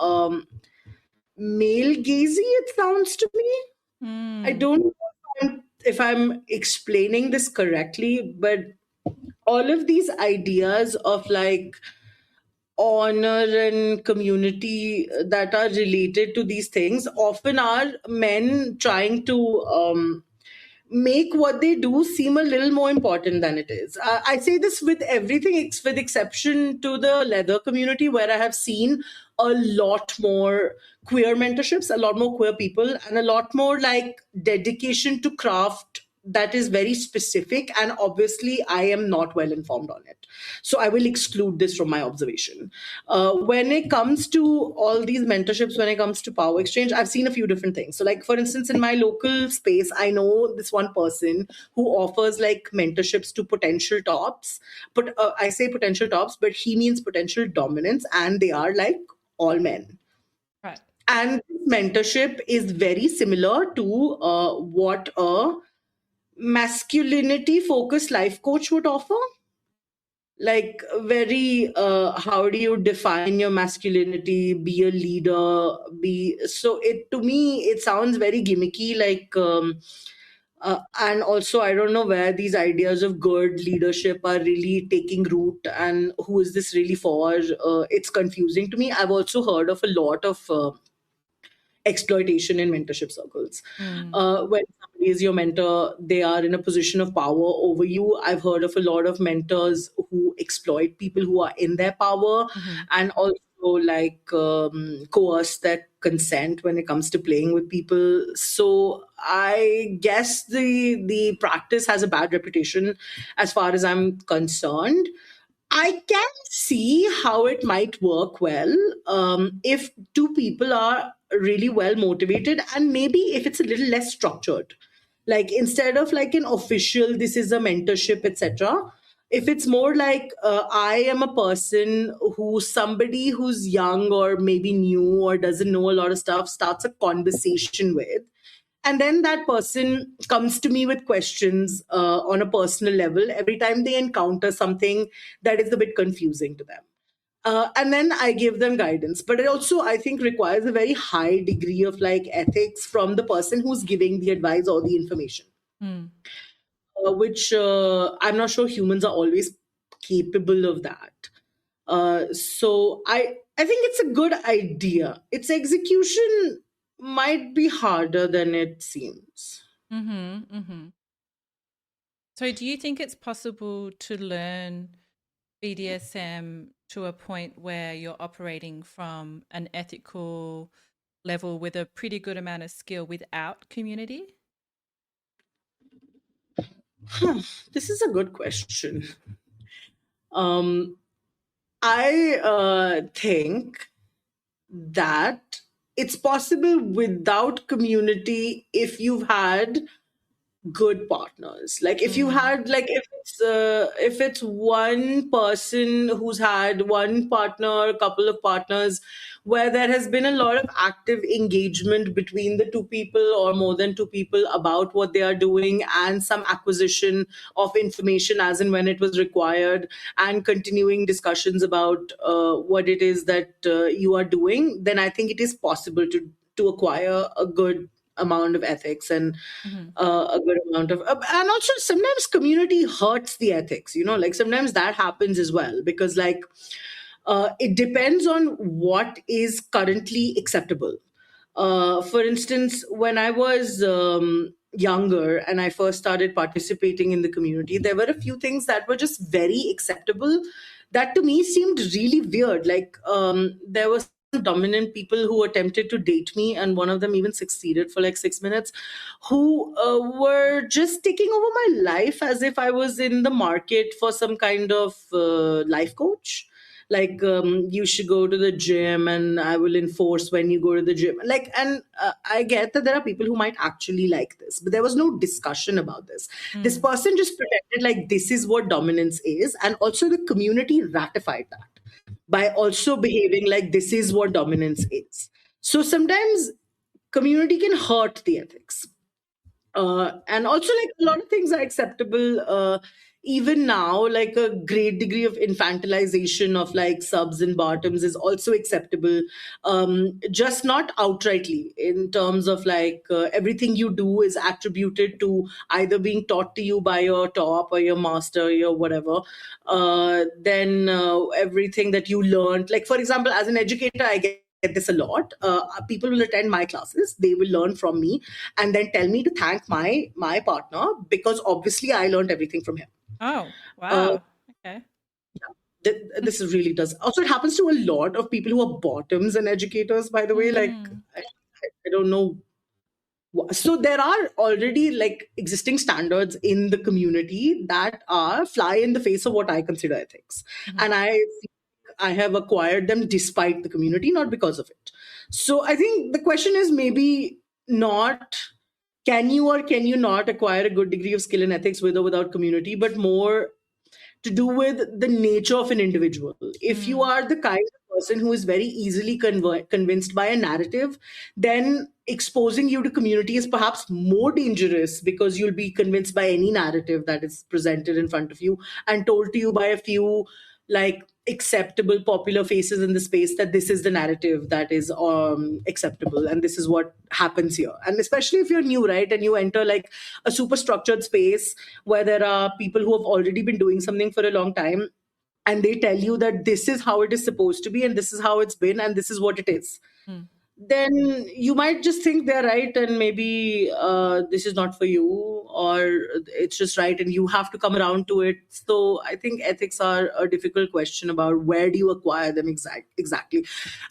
male gazy it sounds to me. I don't know if I'm explaining this correctly, but all of these ideas of like honor and community that are related to these things often are men trying to make what they do seem a little more important than it is. I say this with everything, with exception to the leather community, where I have seen a lot more queer mentorships, a lot more queer people, and a lot more like dedication to craft that is very specific. And obviously, I am not well informed on it. So I will exclude this from my observation. When it comes to all these mentorships, when it comes to power exchange, I've seen a few different things. So, like, for instance, in my local space, I know this one person who offers like mentorships to potential tops. But I say potential tops, but he means potential dominance, and they are like all men. Right. And mentorship is very similar to what a masculinity focused life coach would offer. Like, very how do you define your masculinity, be a leader, be so it to me it sounds very gimmicky, like and also I don't know where these ideas of good leadership are really taking root and who is this really for. It's confusing to me. I've also heard of a lot of exploitation in mentorship circles. When somebody is your mentor, they are in a position of power over you. I've heard of a lot of mentors who exploit people who are in their power, and also like coerce their consent when it comes to playing with people. So I guess the practice has a bad reputation as far as I'm concerned. I can see how it might work well if two people are really well motivated, and maybe if it's a little less structured. Like, instead of like an official, this is a mentorship, etc. If it's more like I am a person who somebody who's young or maybe new or doesn't know a lot of stuff starts a conversation with, and then that person comes to me with questions on a personal level every time they encounter something that is a bit confusing to them. And then I give them guidance. But it also, I think, requires a very high degree of like ethics from the person who's giving the advice or the information, which I'm not sure humans are always capable of that. So I think it's a good idea. Its execution might be harder than it seems. So do you think it's possible to learn BDSM to a point where you're operating from an ethical level with a pretty good amount of skill without community? This is a good question. I think that it's possible without community if you've had good partners. Like, if you had like if it's one person who's had one partner, a couple of partners, where there has been a lot of active engagement between the two people or more than two people about what they are doing, and some acquisition of information as and when it was required, and continuing discussions about what it is that you are doing, then I think it is possible to acquire a good amount of ethics and a good amount of and also sometimes community hurts the ethics, like sometimes that happens as well, because like it depends on what is currently acceptable. For instance, when I was younger and I first started participating in the community, there were a few things that were just very acceptable that to me seemed really weird. Like, there were dominant people who attempted to date me, and one of them even succeeded for like 6 minutes, who were just taking over my life as if I was in the market for some kind of life coach. Like, you should go to the gym and I will enforce when you go to the gym. Like, and I get that there are people who might actually like this, but there was no discussion about this. This person just pretended like this is what dominance is, and also the community ratified that by also behaving like this is what dominance is. So sometimes community can hurt the ethics. And also, like, a lot of things are acceptable even now, like a great degree of infantilization of like subs and bottoms is also acceptable, just not outrightly in terms of like everything you do is attributed to either being taught to you by your top or your master or your whatever. Then everything that you learned, like for example, as an educator, I get this a lot. People will attend my classes, they will learn from me, and then tell me to thank my partner because obviously I learned everything from him. Oh, Uh, wow. Okay. this really does. Also, it happens to a lot of people who are bottoms and educators, by the way. Like, I don't know. So there are already like existing standards in the community that are fly in the face of what I consider ethics. And I have acquired them despite the community, not because of it. So I think the question is maybe not can you or can you not acquire a good degree of skill in ethics with or without community, but more to do with the nature of an individual. If you are the kind of person who is very easily convinced by a narrative, then exposing you to community is perhaps more dangerous because you'll be convinced by any narrative that is presented in front of you and told to you by a few like acceptable popular faces in the space that this is the narrative that is acceptable and this is what happens here. And especially if you're new, right, and you enter like a super structured space where there are people who have already been doing something for a long time and they tell you that this is how it is supposed to be and this is how it's been and this is what it is, then you might just think they're right and maybe this is not for you, or it's just right and you have to come around to it. So I think ethics are a difficult question about where do you acquire them exactly.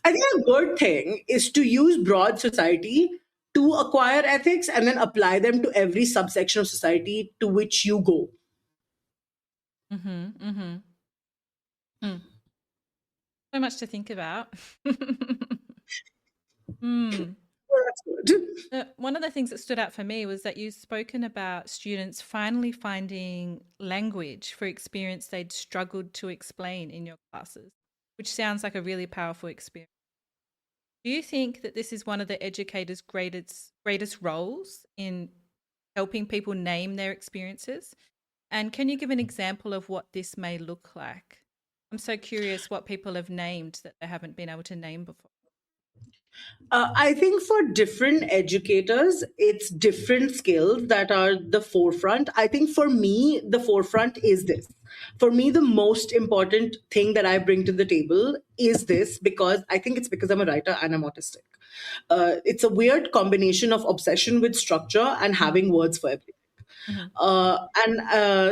I think a good thing is to use broad society to acquire ethics and then apply them to every subsection of society to which you go. So much to think about. Well, that's good. One of the things that stood out for me was that you've spoken about students finally finding language for experience they'd struggled to explain in your classes, which sounds like a really powerful experience. Do you think that this is one of the educators' greatest roles in helping people name their experiences? And can you give an example of what this may look like? I'm so curious what people have named that they haven't been able to name before. I think for different educators, it's different skills that are the forefront. I think for me, the forefront is this. For me, the most important thing that I bring to the table is this, because I think it's because I'm a writer and I'm autistic. It's a weird combination of obsession with structure and having words for everything.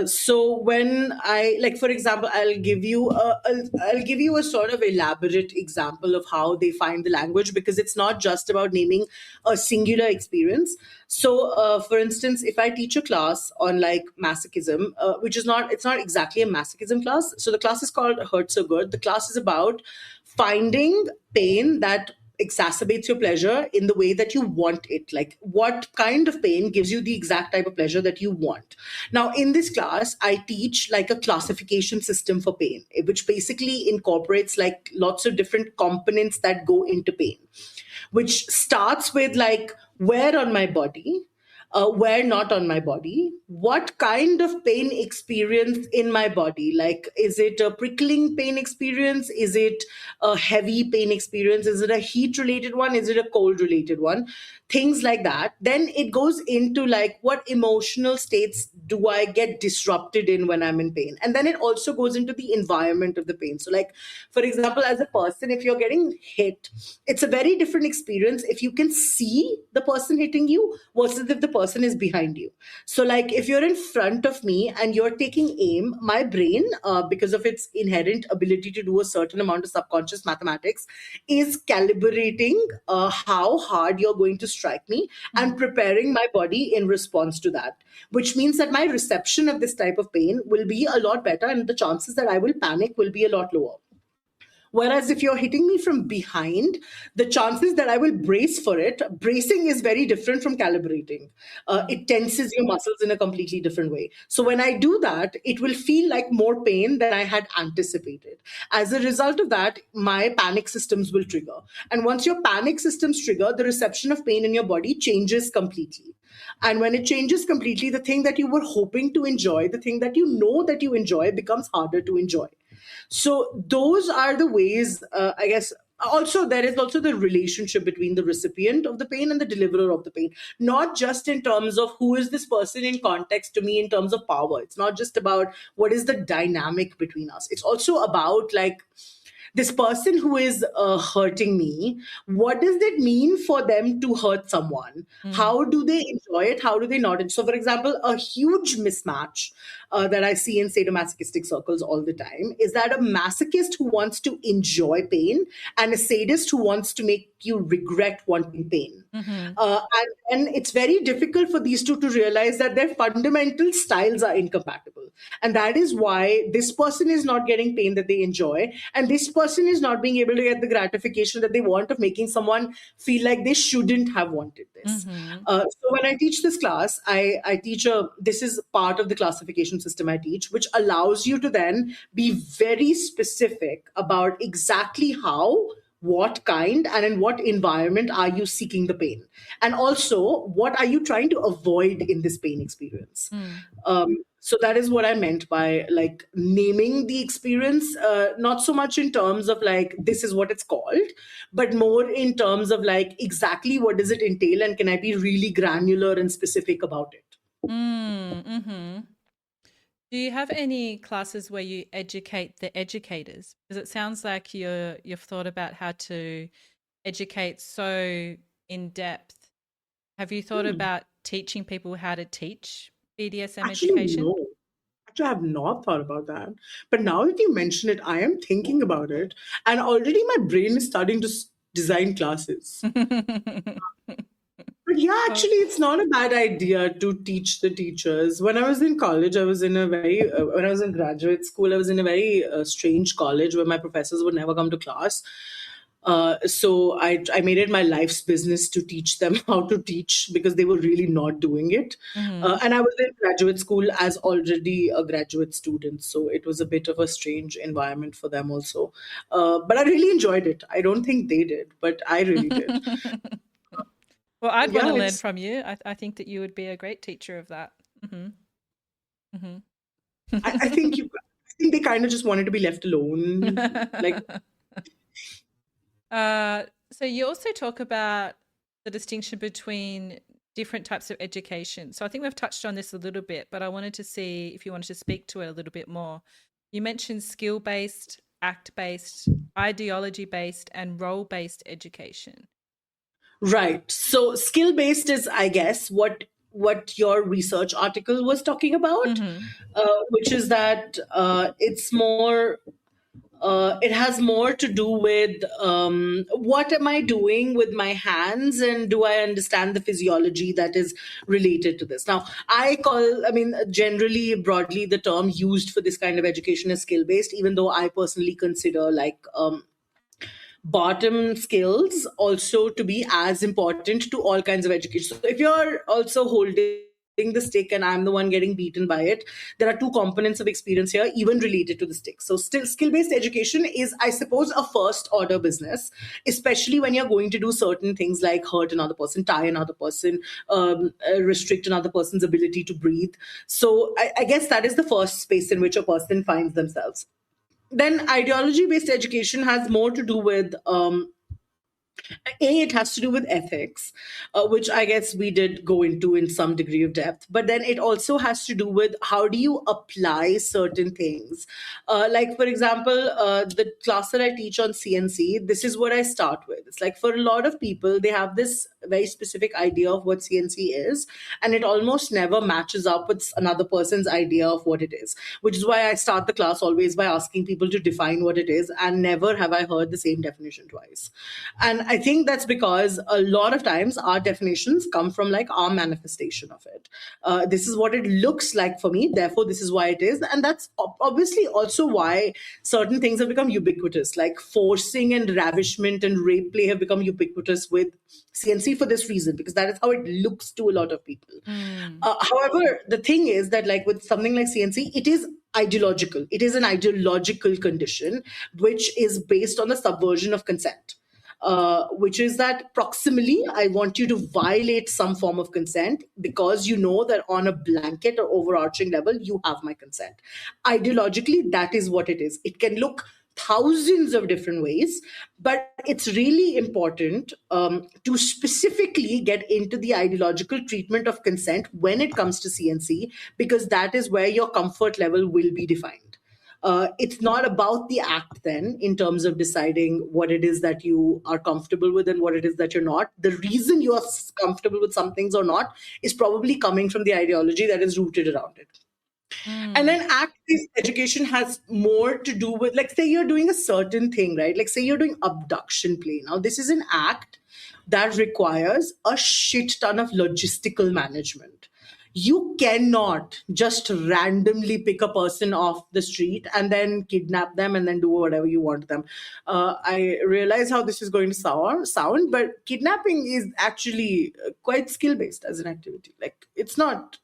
So when I, like, for example, I'll give you a sort of elaborate example of how they find the language, because it's not just about naming a singular experience. So for instance, if I teach a class on like masochism, it's not exactly a masochism class. So the class is called Hurt So Good. The class is about finding pain that exacerbates your pleasure in the way that you want it. Like, what kind of pain gives you the exact type of pleasure that you want? Now, in this class, I teach like a classification system for pain, which basically incorporates like lots of different components that go into pain, which starts with like where on my body, where not on my body, what kind of pain experience in my body. Like, is it a prickling pain experience? Is it a heavy pain experience? Is it a heat related one? Is it a cold related one? Things like that. Then it goes into like, what emotional states do I get disrupted in when I'm in pain? And then it also goes into the environment of the pain. So like, for example, as a person, if you're getting hit, it's a very different experience if you can see the person hitting you versus if the person is behind you. So like, if you're in front of me and you're taking aim, my brain, because of its inherent ability to do a certain amount of subconscious mathematics, is calibrating how hard you're going to strike me and preparing my body in response to that, which means that my reception of this type of pain will be a lot better and the chances that I will panic will be a lot lower. Whereas if you're hitting me from behind, the chances that I will brace for it, bracing is very different from calibrating. It tenses your muscles in a completely different way. So when I do that, it will feel like more pain than I had anticipated. As a result of that, my panic systems will trigger. And once your panic systems trigger, the reception of pain in your body changes completely. And when it changes completely, the thing that you were hoping to enjoy, the thing that you know that you enjoy, becomes harder to enjoy. So those are the ways, I guess. Also, there is also the relationship between the recipient of the pain and the deliverer of the pain, not just in terms of who is this person in context to me in terms of power. It's not just about what is the dynamic between us. It's also about like, this person who is hurting me, what does it mean for them to hurt someone? How do they enjoy it? How do they not? So, for example, a huge mismatch that I see in sadomasochistic circles all the time is that a masochist who wants to enjoy pain and a sadist who wants to make you regret wanting pain. And it's very difficult for these two to realize that their fundamental styles are incompatible. And that is why this person is not getting pain that they enjoy, and this person is not being able to get the gratification that they want of making someone feel like they shouldn't have wanted this. So when I teach this class, I teach this is part of the classification system I teach, which allows you to then be very specific about exactly how, what kind, and in what environment are you seeking the pain, and also what are you trying to avoid in this pain experience. So that is what I meant by like naming the experience, not so much in terms of like this is what it's called, but more in terms of like exactly what does it entail, and can I be really granular and specific about it. Do you have any classes where you educate the educators? Because it sounds like you've thought about how to educate so in depth. Have you thought about teaching people how to teach BDSM education? No. Actually, I have not thought about that. But now that you mention it, I am thinking about it. And already my brain is starting to design classes. But yeah, actually, it's not a bad idea to teach the teachers. When I was in college, I was in a very, when I was in graduate school, I was in a very strange college where my professors would never come to class. So I made it my life's business to teach them how to teach because they were really not doing it. And I was in graduate school as already a graduate student. So it was a bit of a strange environment for them also. But I really enjoyed it. I don't think they did, but I really did. Well, I'd want to learn from you. I think that you would be a great teacher of that. I think they kind of just wanted to be left alone. Like, so you also talk about the distinction between different types of education. So I think we've touched on this a little bit, but I wanted to see if you wanted to speak to it a little bit more. You mentioned skill-based, act-based, ideology-based, and role-based education. Right. So skill-based is, I guess, what your research article was talking about, which is that it's more, it has more to do with what am I doing with my hands, and do I understand the physiology that is related to this? Now, generally, broadly, the term used for this kind of education is skill-based, even though I personally consider like bottom skills also to be as important to all kinds of education. So if you're also holding the stick and I'm the one getting beaten by it, there are two components of experience here, even related to the stick. So still, skill-based education is, I suppose, a first order business, especially when you're going to do certain things like hurt another person, tie another person, restrict another person's ability to breathe. So I guess that is the first space in which a person finds themselves. Then ideology-based education has more to do with it has to do with ethics, which I guess we did go into in some degree of depth. But then it also has to do with how do you apply certain things. Like, for example, the class that I teach on CNC, this is what I start with. It's like for a lot of people, they have this very specific idea of what CNC is, and it almost never matches up with another person's idea of what it is, which is why I start the class always by asking people to define what it is, and never have I heard the same definition twice. And I think that's because a lot of times our definitions come from like our manifestation of it. This is what it looks like for me, therefore this is why it is. And that's obviously also why certain things have become ubiquitous, like forcing and ravishment and rape play have become ubiquitous with CNC for this reason, because that is how it looks to a lot of people. However, the thing is that like with something like CNC, it is ideological. It is an ideological condition which is based on the subversion of consent. Which is that proximally, I want you to violate some form of consent because you know that on a blanket or overarching level, you have my consent. Ideologically, that is what it is. It can look thousands of different ways, but it's really important to specifically get into the ideological treatment of consent when it comes to CNC, because that is where your comfort level will be defined. It's not about the act then in terms of deciding what it is that you are comfortable with and what it is that you're not. The reason you are comfortable with some things or not is probably coming from the ideology that is rooted around it. And then act-based education has more to do with, like, say you're doing a certain thing, right? Like, say you're doing abduction play. Now, this is an act that requires a shit ton of logistical management. You cannot just randomly pick a person off the street and then kidnap them and then do whatever you want to them. I realize how this is going to sound, but kidnapping is actually quite skill-based as an activity. Like, it's not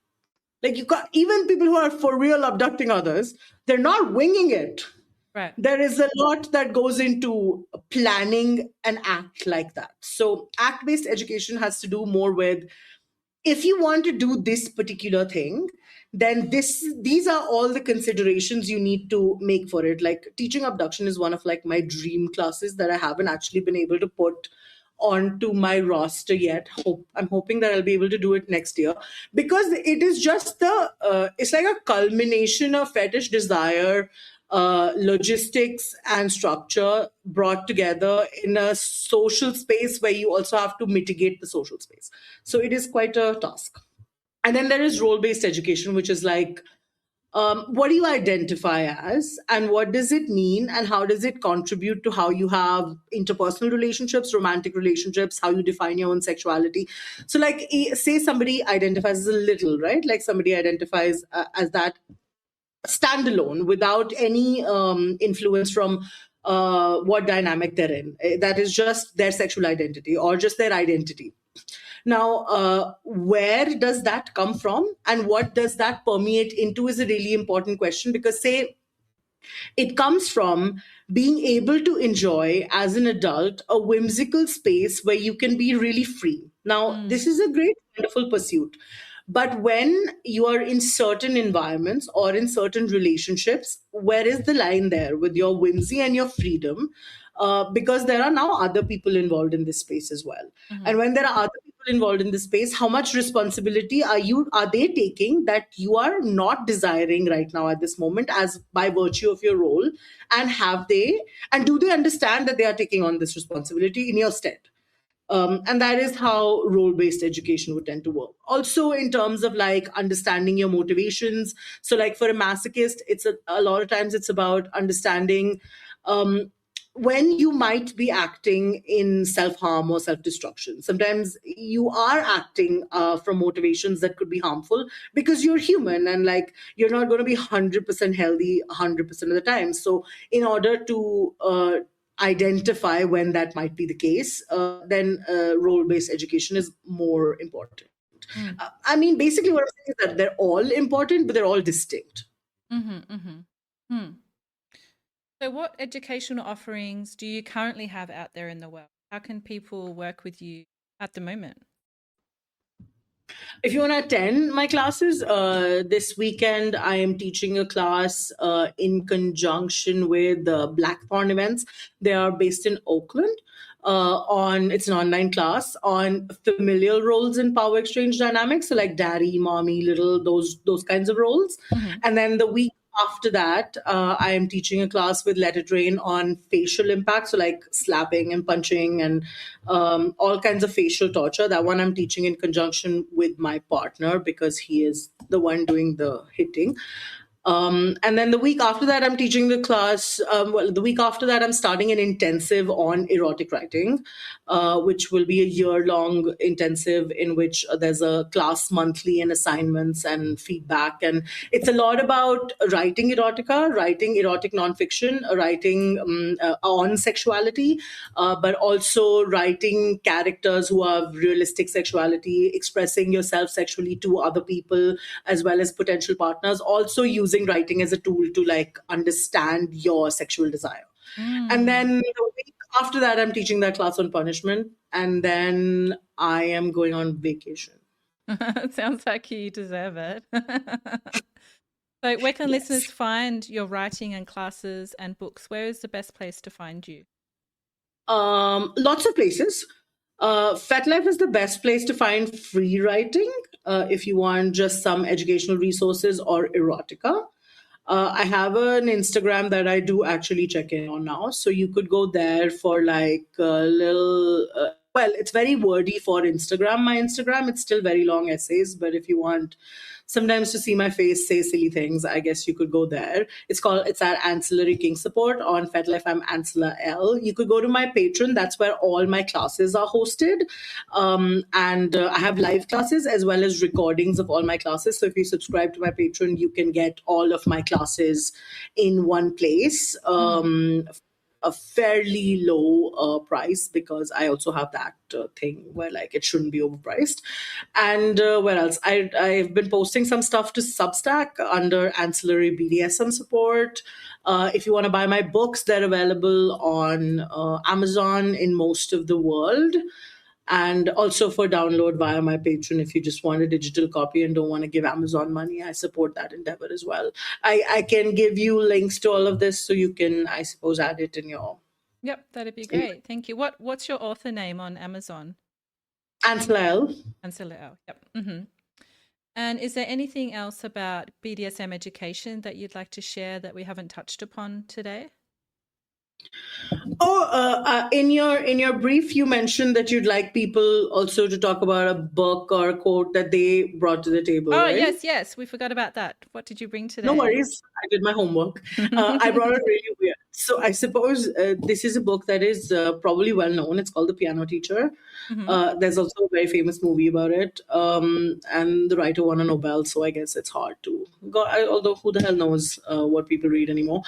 like you got, even people who are for real abducting others, they're not winging it. Right. There is a lot that goes into planning an act like that. So act-based education has to do more with, if you want to do this particular thing, then these are all the considerations you need to make for it. Like teaching abduction is one of like my dream classes that I haven't actually been able to put onto my roster yet. I'm hoping that I'll be able to do it next year, because it is just it's like a culmination of fetish, desire, logistics and structure brought together in a social space where you also have to mitigate the social space. So it is quite a task. And then there is role-based education, which is like, what do you identify as and what does it mean and how does it contribute to how you have interpersonal relationships, romantic relationships, how you define your own sexuality. So like, say somebody identifies as a little, right? Like somebody identifies as that standalone without any influence from what dynamic they're in. That is just their sexual identity or just their identity. Now, where does that come from and what does that permeate into is a really important question, because say it comes from being able to enjoy as an adult a whimsical space where you can be really free. Now, this is a great, wonderful pursuit. But when you are in certain environments or in certain relationships, where is the line there with your whimsy and your freedom? Because there are now other people involved in this space as well. And when there are other people involved in this space, how much responsibility are they taking that you are not desiring right now at this moment as by virtue of your role? And do they understand that they are taking on this responsibility in your stead? And that is how role-based education would tend to work. Also, in terms of like understanding your motivations. So like for a masochist, it's a lot of times it's about understanding when you might be acting in self-harm or self-destruction. Sometimes you are acting from motivations that could be harmful because you're human and like you're not going to be 100% healthy 100% of the time. So in order to identify when that might be the case, then role-based education is more important. I mean, basically what I'm saying is that they're all important, but they're all distinct. So what educational offerings do you currently have out there in the world? How can people work with you at the moment? If you want to attend my classes, this weekend I am teaching a class in conjunction with Blackthorn Events. They are based in Oakland. It's an online class on familial roles in power exchange dynamics. So like daddy, mommy, little, those kinds of roles. And then the week after that, I am teaching a class with Let It Rain on facial impact. So like slapping and punching and all kinds of facial torture. That one I'm teaching in conjunction with my partner because he is the one doing the hitting. And then the week after that, I'm teaching the class. The week after that, I'm starting an intensive on erotic writing, which will be a year-long intensive in which there's a class monthly and assignments and feedback. And it's a lot about writing erotica, writing erotic nonfiction, writing on sexuality, but also writing characters who have realistic sexuality, expressing yourself sexually to other people as well as potential partners, also using writing as a tool to like understand your sexual desire. And then the week after that, I'm teaching that class on punishment, and then I am going on vacation. Sounds like you deserve it. So where can listeners find your writing and classes and books? Where is the best place to find you? Lots of places. FetLife is the best place to find free writing if you want just some educational resources or erotica. I have an Instagram that I do actually check in on now. So you could go there for like a little, well, it's very wordy for Instagram. My Instagram, it's still very long essays. But if you want sometimes to see my face say silly things, I guess you could go there. It's at Ancillary Kink Support. On FetLife, I'm AncillaL. You could go to my Patreon. That's where all my classes are hosted. And I have live classes as well as recordings of all my classes. So if you subscribe to my Patreon, you can get all of my classes in one place. A fairly low price, because I also have that thing where like it shouldn't be overpriced. And where else? I've been posting some stuff to Substack under Ancillary BDSM Support. If you want to buy my books, they're available on Amazon in most of the world. And also for download via my Patreon, if you just want a digital copy and don't want to give Amazon money, I support that endeavor as well. I can give you links to all of this so you can, I suppose, add it in your... Yep, that'd be great. Thank you. What's your author name on Amazon? AncillaL. AncillaL, yep. And is there anything else about BDSM education that you'd like to share that we haven't touched upon today? In your brief, you mentioned that you'd like people also to talk about a book or a quote that they brought to the table. Oh, right? yes, we forgot about that. What did you bring today? No worries. I did my homework. I brought it really weird. So I suppose this is a book that is probably well known. It's called The Piano Teacher. There's also a very famous movie about it. And the writer won a Nobel, so I guess it's hard to go. Although who the hell knows what people read anymore.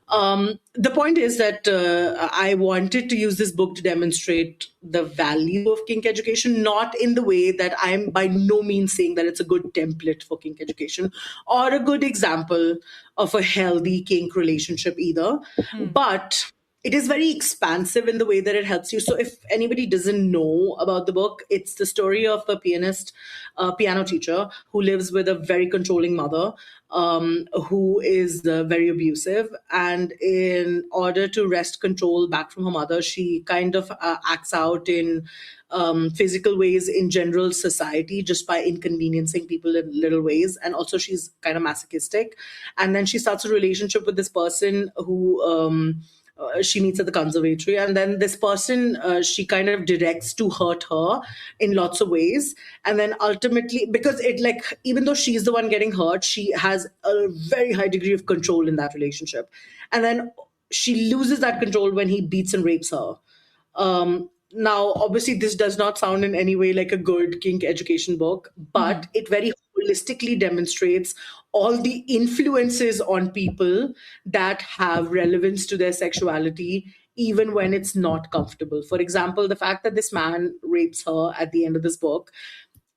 The point is that I wanted to use this book to demonstrate the value of kink education, not in the way that I'm by no means saying that it's a good template for kink education or a good example of a healthy kink relationship either. But it is very expansive in the way that it helps you. So if anybody doesn't know about the book, it's the story of a piano teacher who lives with a very controlling mother, who is very abusive. And in order to wrest control back from her mother, she kind of acts out in physical ways in general society, just by inconveniencing people in little ways. And also she's kind of masochistic. And then she starts a relationship with this person who she meets at the conservatory, and then this person she kind of directs to hurt her in lots of ways. And then ultimately, because it like, even though she's the one getting hurt, she has a very high degree of control in that relationship. And then she loses that control when he beats and rapes her. Now, obviously, this does not sound in any way like a good kink education book, but it very holistically demonstrates all the influences on people that have relevance to their sexuality, even when it's not comfortable. For example, the fact that this man rapes her at the end of this book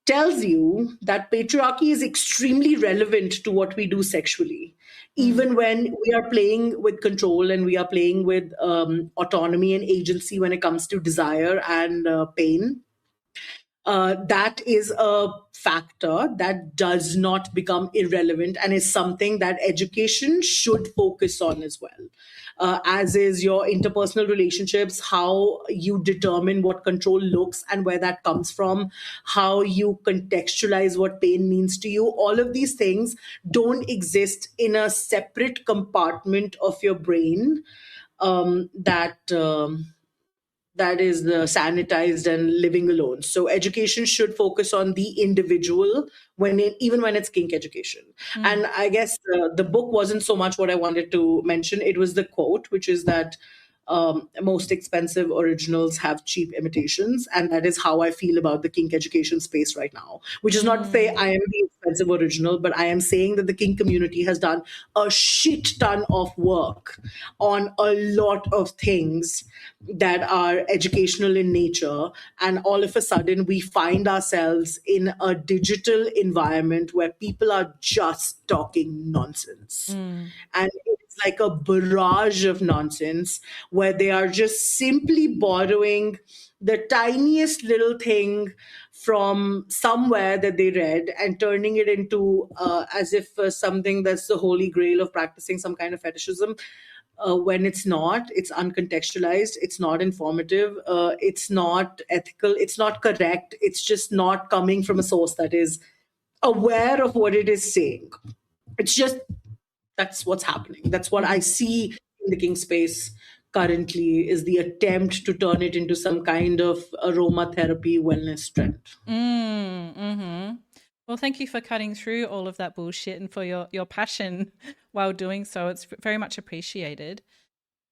tells you that patriarchy is extremely relevant to what we do sexually, even when we are playing with control and we are playing with autonomy and agency when it comes to desire and pain. That is a factor that does not become irrelevant and is something that education should focus on as well. As is your interpersonal relationships, how you determine what control looks and where that comes from, how you contextualize what pain means to you. All of these things don't exist in a separate compartment of your brain that that is the sanitized and living alone. So education should focus on the individual even when it's kink education. And I guess the book wasn't so much what I wanted to mention. It was the quote, which is that most expensive originals have cheap imitations. And that is how I feel about the kink education space right now, which is not to say I am the expensive original, but I am saying that the kink community has done a shit ton of work on a lot of things that are educational in nature. And all of a sudden, we find ourselves in a digital environment where people are just talking nonsense. And it's like a barrage of nonsense where they are just simply borrowing the tiniest little thing from somewhere that they read and turning it into as if something that's the holy grail of practicing some kind of fetishism. When it's not, it's uncontextualized, it's not informative, it's not ethical, it's not correct, it's just not coming from a source that is aware of what it is saying. It's just, that's what's happening. That's what I see in the kink space currently, is the attempt to turn it into some kind of aromatherapy wellness trend. Well, thank you for cutting through all of that bullshit and for your passion while doing so. It's very much appreciated.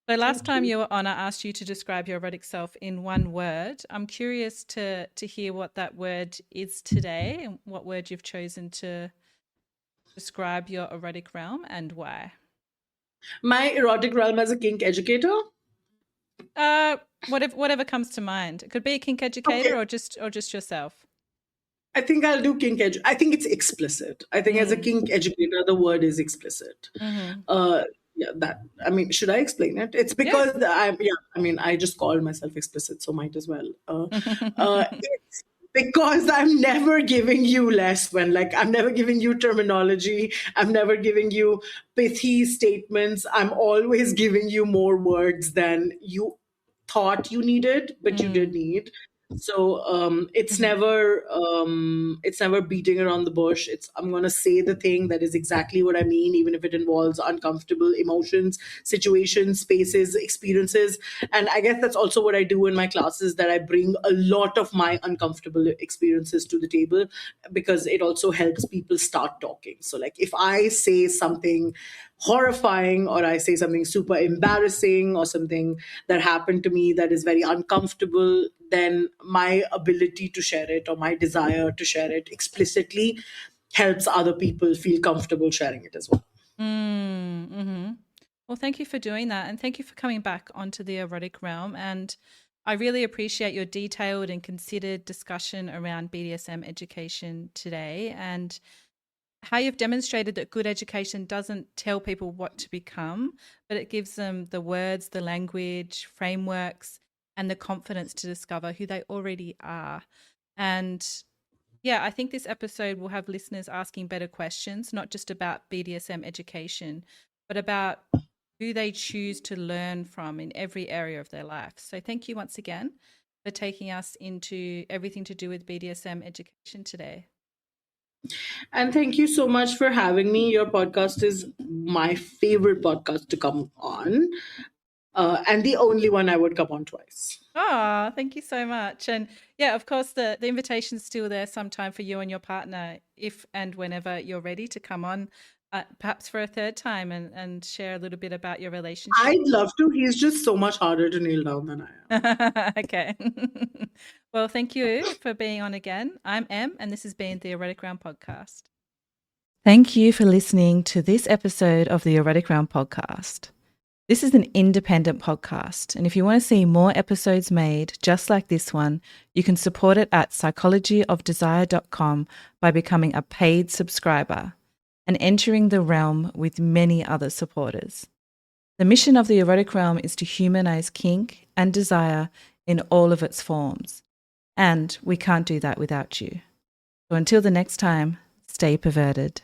So last time you were on, I asked you to describe your erotic self in one word. I'm curious to hear what that word is today and what word you've chosen to describe your erotic realm and why. My erotic realm as a kink educator? Whatever comes to mind. It could be a kink educator or just yourself. I think I'll do kink I think it's explicit. I think as a kink educator, the word is explicit. Should I explain it? It's because I just called myself explicit, so might as well. It's because I'm never giving you less I'm never giving you terminology. I'm never giving you pithy statements. I'm always giving you more words than you thought you needed, but you did need. So it's never beating around the bush. I'm going to say the thing that is exactly what I mean, even if it involves uncomfortable emotions, situations, spaces, experiences. And I guess that's also what I do in my classes, that I bring a lot of my uncomfortable experiences to the table, because it also helps people start talking. So if I say something horrifying, or I say something super embarrassing, or something that happened to me that is very uncomfortable, then my ability to share it, or my desire to share it explicitly, helps other people feel comfortable sharing it as well. Well, thank you for doing that, and thank you for coming back onto the erotic realm. And I really appreciate your detailed and considered discussion around BDSM education today, and how you've demonstrated that good education doesn't tell people what to become, but it gives them the words, the language, frameworks, and the confidence to discover who they already are. And yeah, I think this episode will have listeners asking better questions, not just about BDSM education, but about who they choose to learn from in every area of their life. So thank you once again for taking us into everything to do with BDSM education today. And thank you so much for having me. Your podcast is my favorite podcast to come on, and the only one I would come on twice. Oh, thank you so much. And yeah, of course, the invitation's still there sometime for you and your partner, if and whenever you're ready to come on, perhaps for a third time and share a little bit about your relationship. I'd love to. He's just so much harder to nail down than I am. Okay. Well, thank you for being on again. I'm Em, and this has been the Erotic Realm Podcast. Thank you for listening to this episode of the Erotic Realm Podcast. This is an independent podcast, and if you want to see more episodes made just like this one, you can support it at psychologyofdesire.com by becoming a paid subscriber and entering the realm with many other supporters. The mission of the Erotic Realm is to humanize kink and desire in all of its forms, and we can't do that without you. So until the next time, stay perverted.